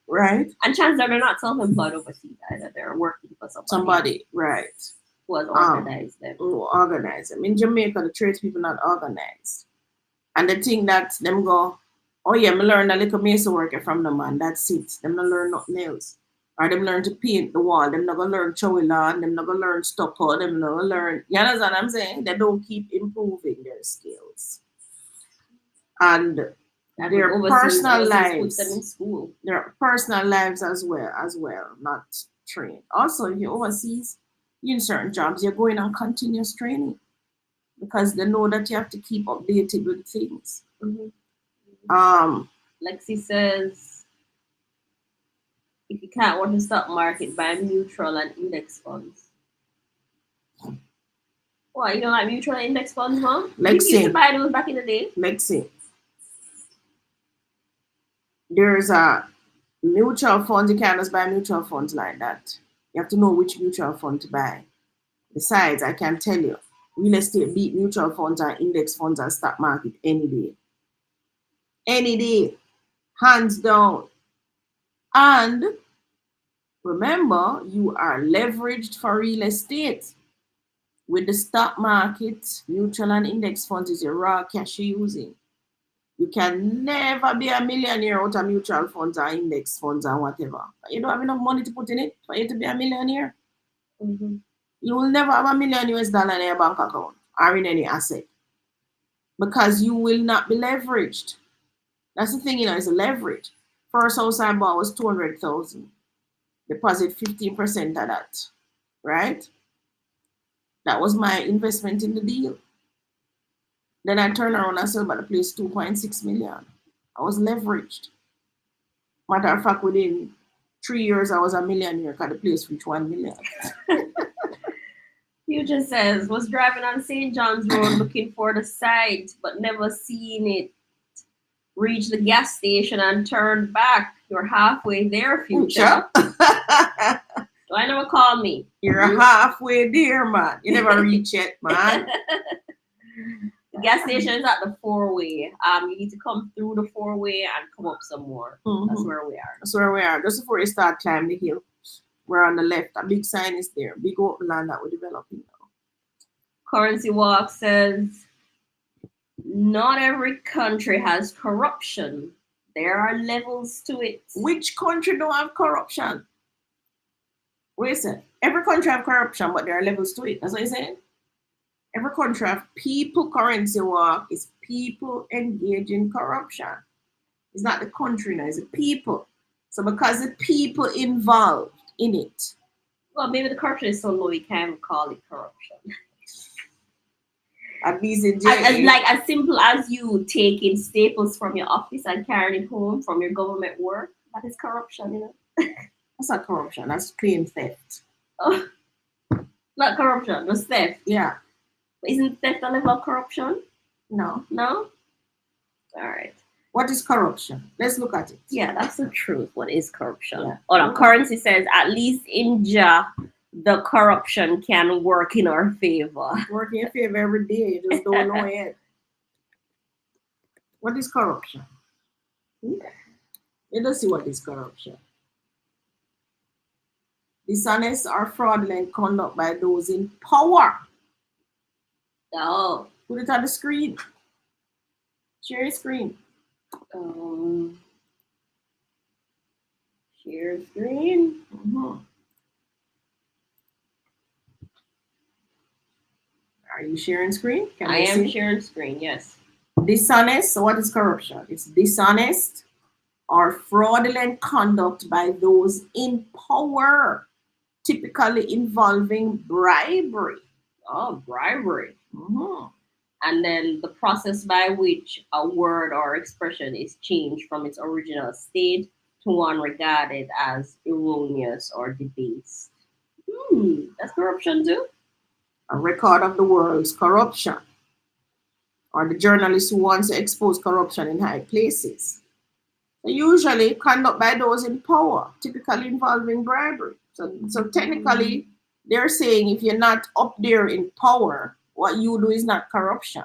right? And chances are they're not self-employed overseas either. They're working for Somebody, right? Who has organized them. Who organize them. In Jamaica, the tradespeople not organized. And they think that them go, Oh yeah, me learn a little mason work from them man. That's it. Them not learn nothing else. Or them learn to paint the wall. Them not gonna learn chowing lawn. Them not gonna learn stucco. Them not gonna learn. You understand what I'm saying? They don't keep improving their skills and That would their overseas personal overseas put them in lives. school. Their personal lives as well, not trained. Also, if you're overseas, you in certain jobs, you're going on continuous training because they know that you have to keep updated with things. Mm-hmm. Um, Lexi says, if you can't watch the stock market, buy mutual and index funds. Why, you don't like mutual and index funds, Mom? You used to Lexi, buy those back in the day. Lexi, there's a mutual funds. You can't just buy mutual funds like that. You have to know which mutual fund to buy. Besides, I can tell you, real estate beat mutual funds and index funds and stock market any day. Any day. Hands down. And remember, you are leveraged for real estate. With the stock market, mutual and index funds is your raw cash you're using. You can never be a millionaire out of mutual funds or index funds or whatever. You don't have enough money to put in it for you to be a millionaire. Mm-hmm. You will never have a million US dollar in your bank account or in any asset because you will not be leveraged. That's the thing, it's a leverage. First house I bought was 200,000. Deposit 15% of that, right? That was my investment in the deal. Then I turned around and sold the place 2.6 million. I was leveraged. Matter of fact, within 3 years, I was a millionaire because the place reached 1 million. Future says, was driving on St. John's Road looking for the site, but never seen it. Reached the gas station and turned back. You're halfway there, Future. Why never call me? You're halfway there, man. You never reach it, man. The gas station is at the four-way. You need to come through the four-way and come up some more. Mm-hmm. That's where we are. That's where we are. Just before you start climbing the hill, we're on the left. A big sign is there. Big open land that we're developing now. Currency Walk says, not every country has corruption. There are levels to it. Which country don't have corruption? Wait a second. Every country have corruption, but there are levels to it. That's what you're saying? Every country have people. Currency Walk is people engage in corruption. It's not the country now, it's the people. So because the people involved in it. Well, maybe the corruption is so low we can't call it corruption. As simple as you taking staples from your office and carrying it home from your government work, that is corruption, That's not corruption, that's plain theft. Oh, not corruption, just theft. Yeah. But isn't theft a level of corruption? No. No? All right. What is corruption? Let's look at it. Yeah, that's the truth. What is corruption? Yeah. Oh, the currency says, at least in Ja, the corruption can work in our favor. Work in your favor every day. You just don't know it. What is corruption? Let us see what is corruption. Dishonest or fraudulent conduct by those in power. Oh. Put it on the screen. Share your screen. Share screen. Mm-hmm. Are you sharing screen? I am sharing screen, yes. Dishonest. So what is corruption? It's dishonest or fraudulent conduct by those in power, typically involving bribery. Oh, bribery. Mm-hmm. And then the process by which a word or expression is changed from its original state to one regarded as erroneous or debased. That's corruption too. A record of the world's corruption, or the journalist who wants to expose corruption in high places. So usually conduct by those in power, typically involving bribery. So technically, they're saying if you're not up there in power, what you do is not corruption.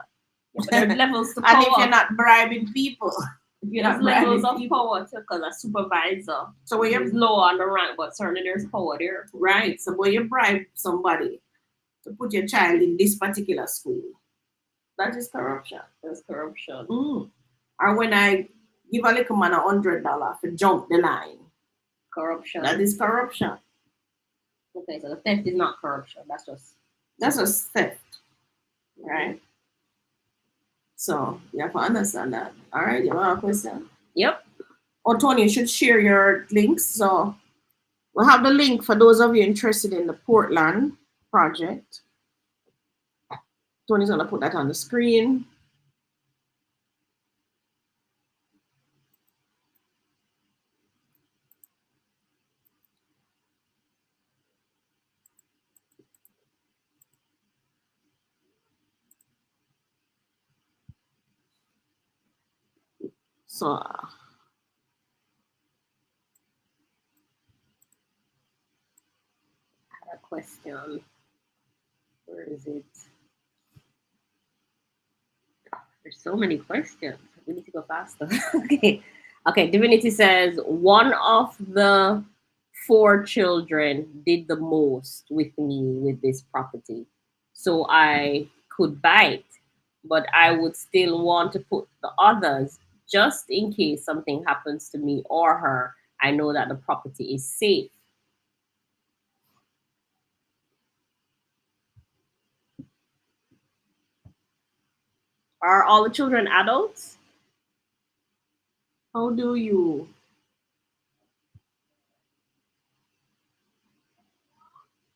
Yeah, but there are levels to power. And if you're not bribing people, you're not levels of power too, because a supervisor so when is low on the rank, but certainly there's power there. Right. So when you bribe somebody to put your child in this particular school, that is corruption. That's corruption. Or when I give a little man $100 to jump the line. Corruption. That is corruption. Okay, so the theft is not corruption. That's a theft, right? So you have to understand that. All right, you have a question? Yep. Oh, Tony, you should share your links. So we'll have the link for those of you interested in the Portland project. Tony's gonna put that on the screen. So I had a question. Where is it? There's so many questions. We need to go faster. Okay. Okay. Divinity says one of the four children did the most with me with this property. So I could buy it, but I would still want to put the others just in case something happens to me or her. I know that the property is safe. Are all the children adults? how do you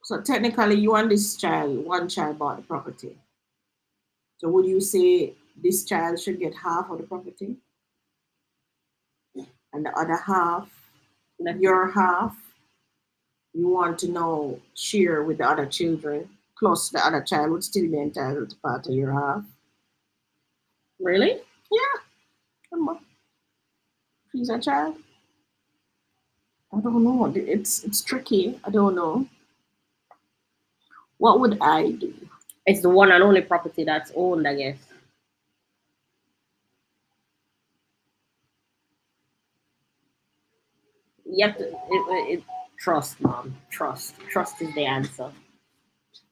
so technically you and this child, one child bought the property. So would you say this child should get half of the property? And the other half, your half, you want to know share with the other children, plus the other child would still be entitled to part of your half. Really? Yeah, come on. She's a child. I don't know. It's tricky. I don't know. What would I do? It's the one and only property that's owned, I guess. You have to trust, mom. Trust. Trust is the answer.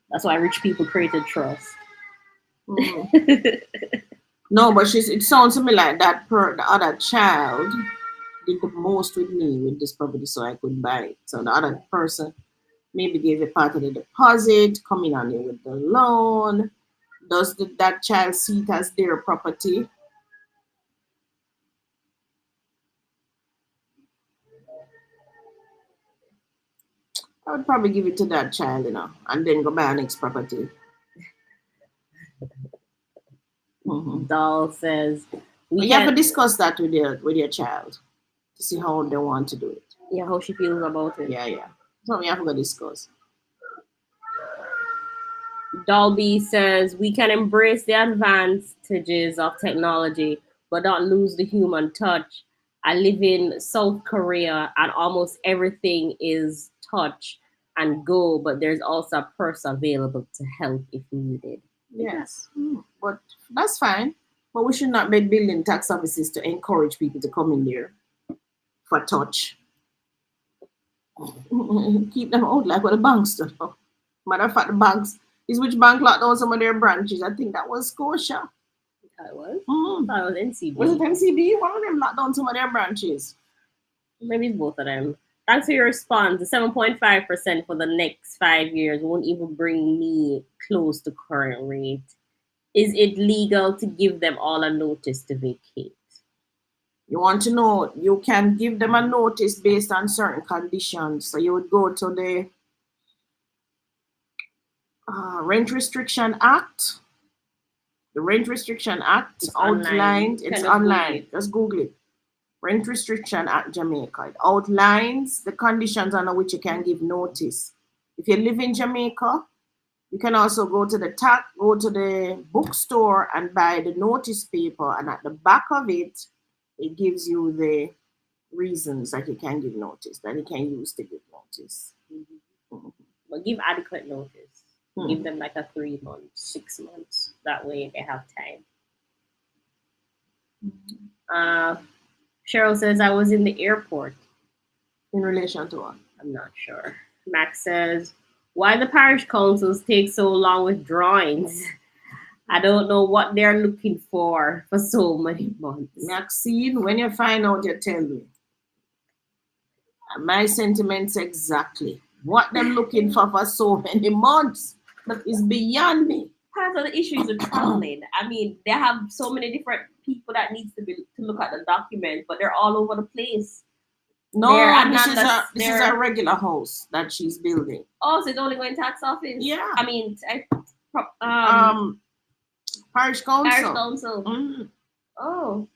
That's why rich people created trust. Mhm. No, but it sounds to me like the other child did the most with me with this property so I could buy it. So the other person maybe gave a part of the deposit, coming on it with the loan. Does that child see it as their property? I would probably give it to that child, and then go buy our next property. Doll says you have to discuss that with your child to see how they want to do it. Yeah, how she feels about it. Yeah. So we have to discuss. Dolby says we can embrace the advantages of technology, but not lose the human touch. I live in South Korea and almost everything is touch and go, but there's also a person available to help if needed. Yes, but that's fine. But we should not be building tax offices to encourage people to come in there for touch. Keep them out like what the banks do. Matter of fact, the banks is which bank locked down some of their branches. I think that was Scotia. That was? I thought it was NCB. Was it NCB? One of them locked down some of their branches. Maybe it's both of them. Thanks for your response. The 7.5% for the next 5 years won't even bring me close to current rate. Is it legal to give them all a notice to vacate? You want to know, you can give them a notice based on certain conditions. So you would go to the Rent Restriction Act. The Rent Restriction Act outlined, it's online. Just Google it. Rent Restriction Act Jamaica. It outlines the conditions under which you can give notice. If you live in Jamaica, you can also go to the bookstore and buy the notice paper, and at the back of it, it gives you the reasons that you can give notice, that you can use to give notice. But give adequate notice. Give them like a 3 months, 6 months. That way they have time. Cheryl says I was in the airport. In relation to what? I'm not sure. Max says, why the parish councils take so long with drawings? I don't know what they're looking for so many months. Maxine, when you find out, you tell me. My sentiments exactly. What them looking for so many months is beyond me. Part of the issue is the traveling. I mean, they have so many different people that needs to look at the document, but they're all over the place. No, this is a regular house that she's building. Oh, so it's only going tax office? Yeah. I mean, parish council. Parish council. Oh.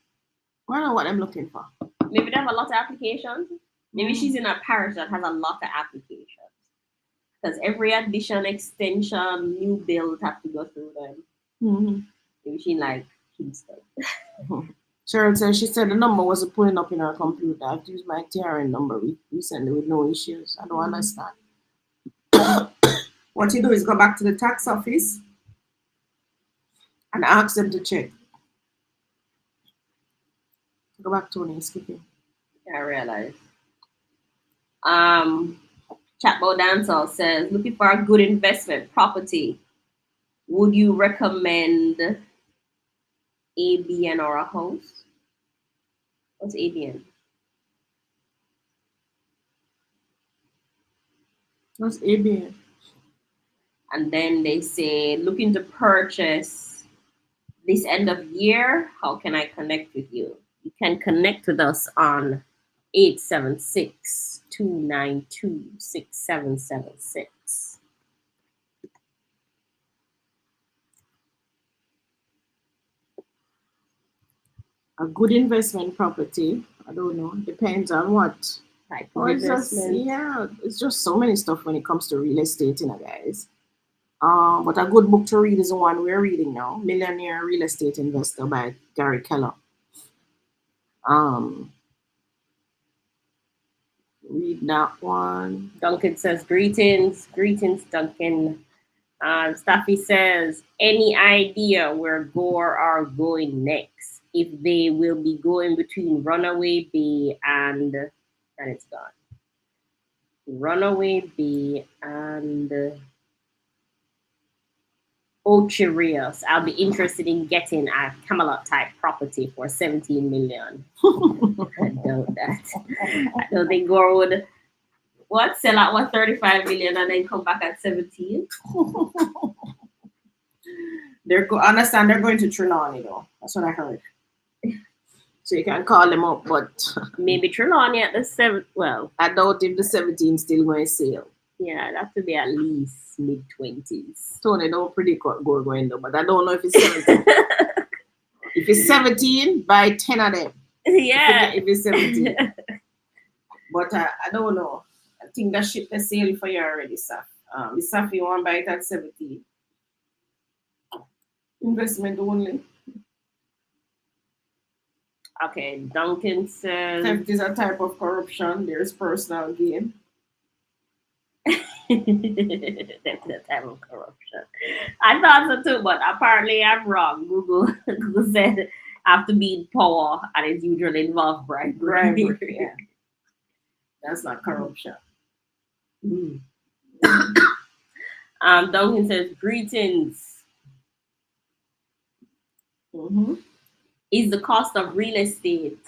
I don't know what I'm looking for. Maybe they have a lot of applications. Maybe she's in a parish that has a lot of applications. Because every addition, extension, new build have to go through them. Maybe she like Kingston. Cheryl says she said the number wasn't pulling up in her computer. I have to use my TRN number recently with no issues. I don't understand. What you do is go back to the tax office and ask them to check. Go back, Tony, skipping. Yeah, I realize. Chatbo Dancer says, looking for a good investment property. Would you recommend ABN or a house? What's ABN? What's ABN? And then they say, looking to purchase this end of year. How can I connect with you? You can connect with us on 876-292-6776. A good investment property, I don't know, depends on what type of investment. It's just so many stuff when it comes to real estate, guys. But a good book to read is the one we're reading now, Millionaire Real Estate Investor by Gary Keller. Read that one. Duncan says, greetings, Duncan. Staffy says, any idea where Gore are going next? If they will be going between Runaway Bay and it's gone. Runaway Bay and Ocherios. I'll be interested in getting a Camelot type property for 17 million. I doubt that. I don't think Gore would sell at 35 million and then come back at 17. They're going to Trelawney though. That's what I heard. So you can call them up, but maybe Trelawney at the 7. Well, I doubt if the 17 still going to sell. Yeah, it has to be at least mid-20s. Tony, don't predict what Gore going though, but I don't know if it's 17. If it's 17, buy 10 of them. Yeah. If it's 17. But I don't know. I think that ship is sailing for you already, sir. Saf, you want to buy it at 17. Investment only. Okay, Duncan says theft is a type of corruption. There's personal gain. That's a type of corruption. I thought so too, but apparently I'm wrong. Google said have to be in power and it's usually involved bribery. Yeah. That's not corruption. Duncan says, greetings. Is the cost of real estate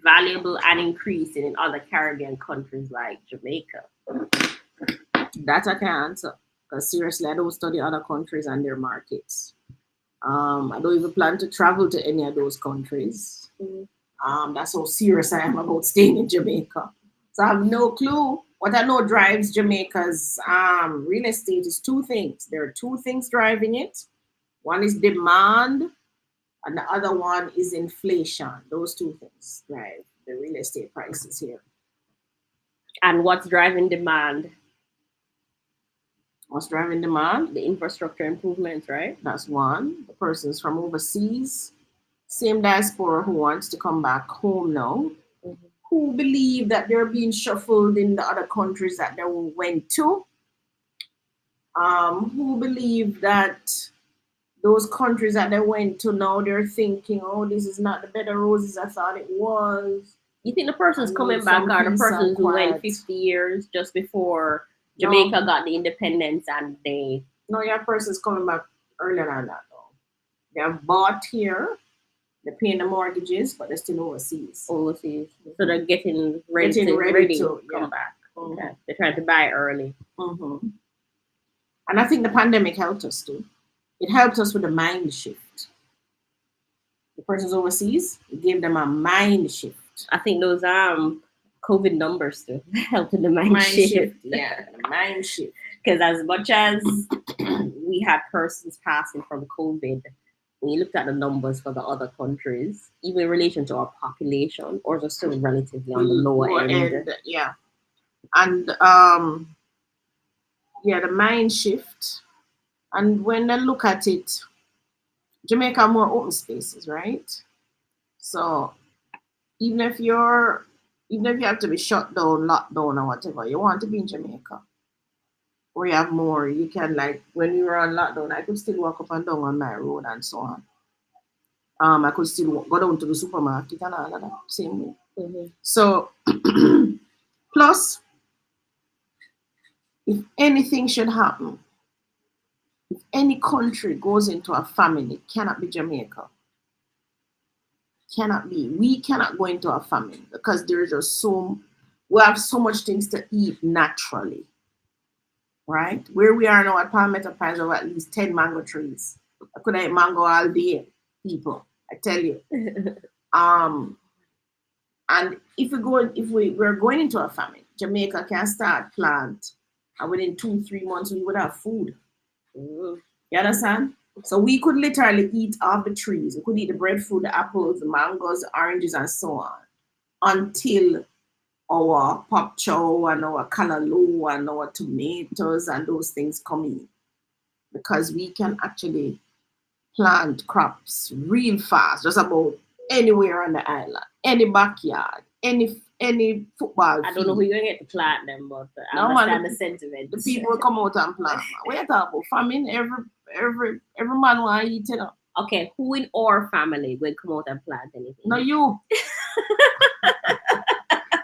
valuable and increasing in other Caribbean countries like Jamaica? That I can't answer. Because seriously, I don't study other countries and their markets. I don't even plan to travel to any of those countries. That's how serious I am about staying in Jamaica. So I have no clue. What I know drives Jamaica's real estate is two things. There are two things driving it. One is demand, and the other one is inflation. Those two things drive the real estate prices here. And what's driving demand? What's driving demand? The infrastructure improvements, right? That's one. The persons from overseas, same diaspora who wants to come back home now, who believe that they're being shuffled in the other countries that they went to, who believe that those countries that they went to now they're thinking, oh, this is not the bed of roses I thought it was. You think the person's coming back are the persons who went 50 years just before Jamaica got the independence and they... No, your person's coming back earlier than that though. They're bought here, they're paying the mortgages, but they're still overseas. Overseas. So they're getting ready Getting ready to come back. Mhm. Okay. They're trying to buy early. Mm-hmm. And I think the pandemic helped us too. It helped us with the mind shift. The persons overseas, it gave them a mind shift. I think those COVID numbers too helping the mind shift. Yeah, the mind shift. Because as much as we had persons passing from COVID, when you looked at the numbers for the other countries, even in relation to our population, ours are still relatively on the lower end. Yeah. And yeah, the mind shift. And when I look at it, Jamaica are more open spaces, right? So even if you're even if you have to be shut down, locked down or whatever, you want to be in Jamaica. Or you have more, you can like when you were on lockdown, I could still walk up and down on my road and so on. I could still go down to the supermarket and all of that same way. Mm-hmm. So plus if anything should happen, if any country goes into a famine, it cannot be Jamaica. Cannot be. We cannot go into a famine because there's just we have so much things to eat naturally. Right? Where we are now at Palmetto Pines of at least 10 mango trees. I could eat mango all day, people. I tell you. And we're going into a famine, Jamaica can start plant, and within 2-3 months we would have food. You understand? So we could literally eat off the trees. We could eat the breadfruit, the apples, the mangoes, the oranges, and so on, until our pop chow and our callaloo and our tomatoes and those things come in, because we can actually plant crops real fast, just about anywhere on the island, any backyard, any football field. I don't know who you're gonna get to plant them, but I understand the sentiment. The people will come out and plant. What you talking about? Famine, every man want to eat, you know. Okay, who in our family will come out and plant anything? No, you.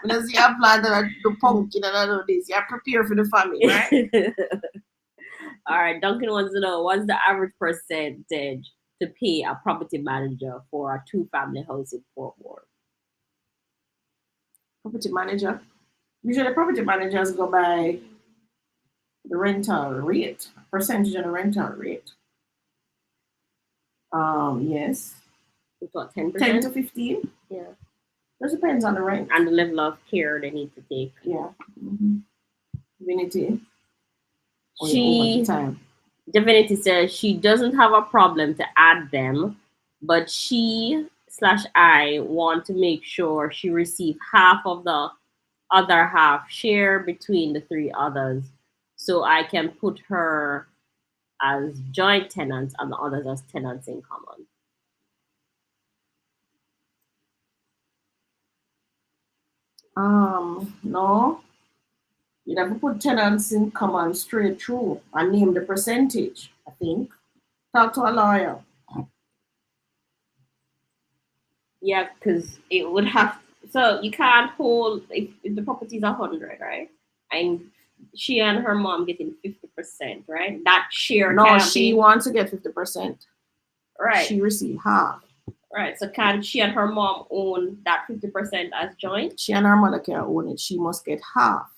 When I see you plant the pumpkin and all of this, you prepare for the famine, right? All right, Duncan wants to know what's the average percentage to pay a property manager for a 2-family house in Fort Worth? Property manager? Usually property managers go by the rental rate, percentage of the rental rate. Yes. It's what, 10%? 10 to 15? Yeah. It depends on the rent. And the level of care they need to take. Yeah. Mm-hmm. Divinity. Divinity says she doesn't have a problem to add them, but she/I want to make sure she receive half of the other half share between the 3 others, so I can put her as joint tenants and the others as tenants in common. No. You'd have to put tenants in common straight through and name the percentage, I think. Talk to a lawyer. Yeah, because it would have, so you can't hold, if the property is 100, right? And she and her mom getting 50%, right? That share. No, she wants to get 50%. Right. She received half. Right. So can she and her mom own that 50% as joint? She and her mother can own it. She must get half.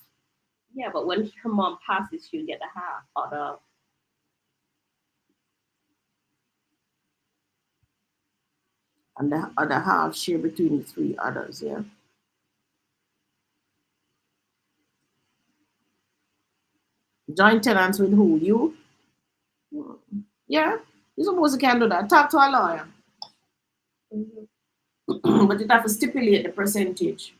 Yeah, but when her mom passes, she'll get the half other. And the other half share between the 3 others, yeah. Joint tenants with who? You? Yeah. You're supposed to can do that. Talk to a lawyer. Mm-hmm. But you have to stipulate the percentage.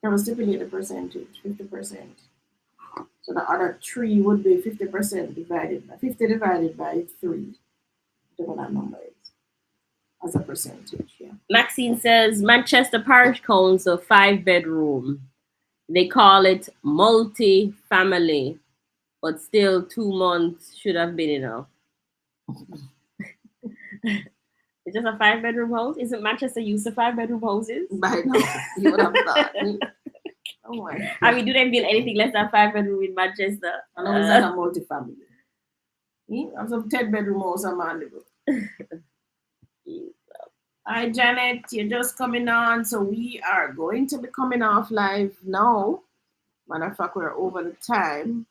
You have to stipulate the percentage, 50%. So the other 3 would be 50% divided by 50 divided by 3. Whatever that number is. As a percentage, yeah. Maxine says Manchester Parish Council 5-bedroom. They call it multi-family, but still 2 months should have been enough. It's just a 5-bedroom house. Isn't Manchester used to 5-bedroom houses? By now, you would have thought. Oh my! I mean, do they build anything less than 5-bedroom in Manchester? I know it's not a multi-family. I'm some 10-bedroom house, I'm on the Hi, Janet. You're just coming on. So we are going to be coming off live now. Matter of fact, we're over the time.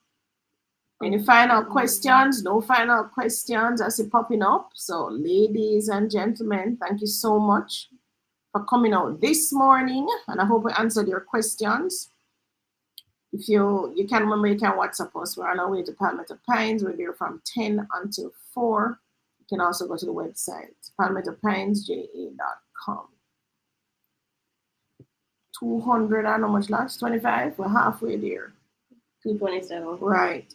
Any final questions? No final questions. I see popping up. So, ladies and gentlemen, thank you so much for coming out this morning. And I hope we answered your questions. If you can remember, you can WhatsApp us. We're on our way to Palmetto Pines. We're there from 10 until 4. You can also go to the website, palmettopinesja.com. 200 and how much lots? 25? We're halfway there. 227. Right.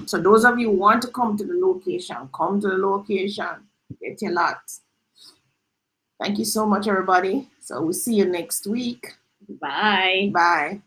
So those of you who want to come to the location, come to the location. Get your lots. Thank you so much, everybody. So we'll see you next week. Bye. Bye.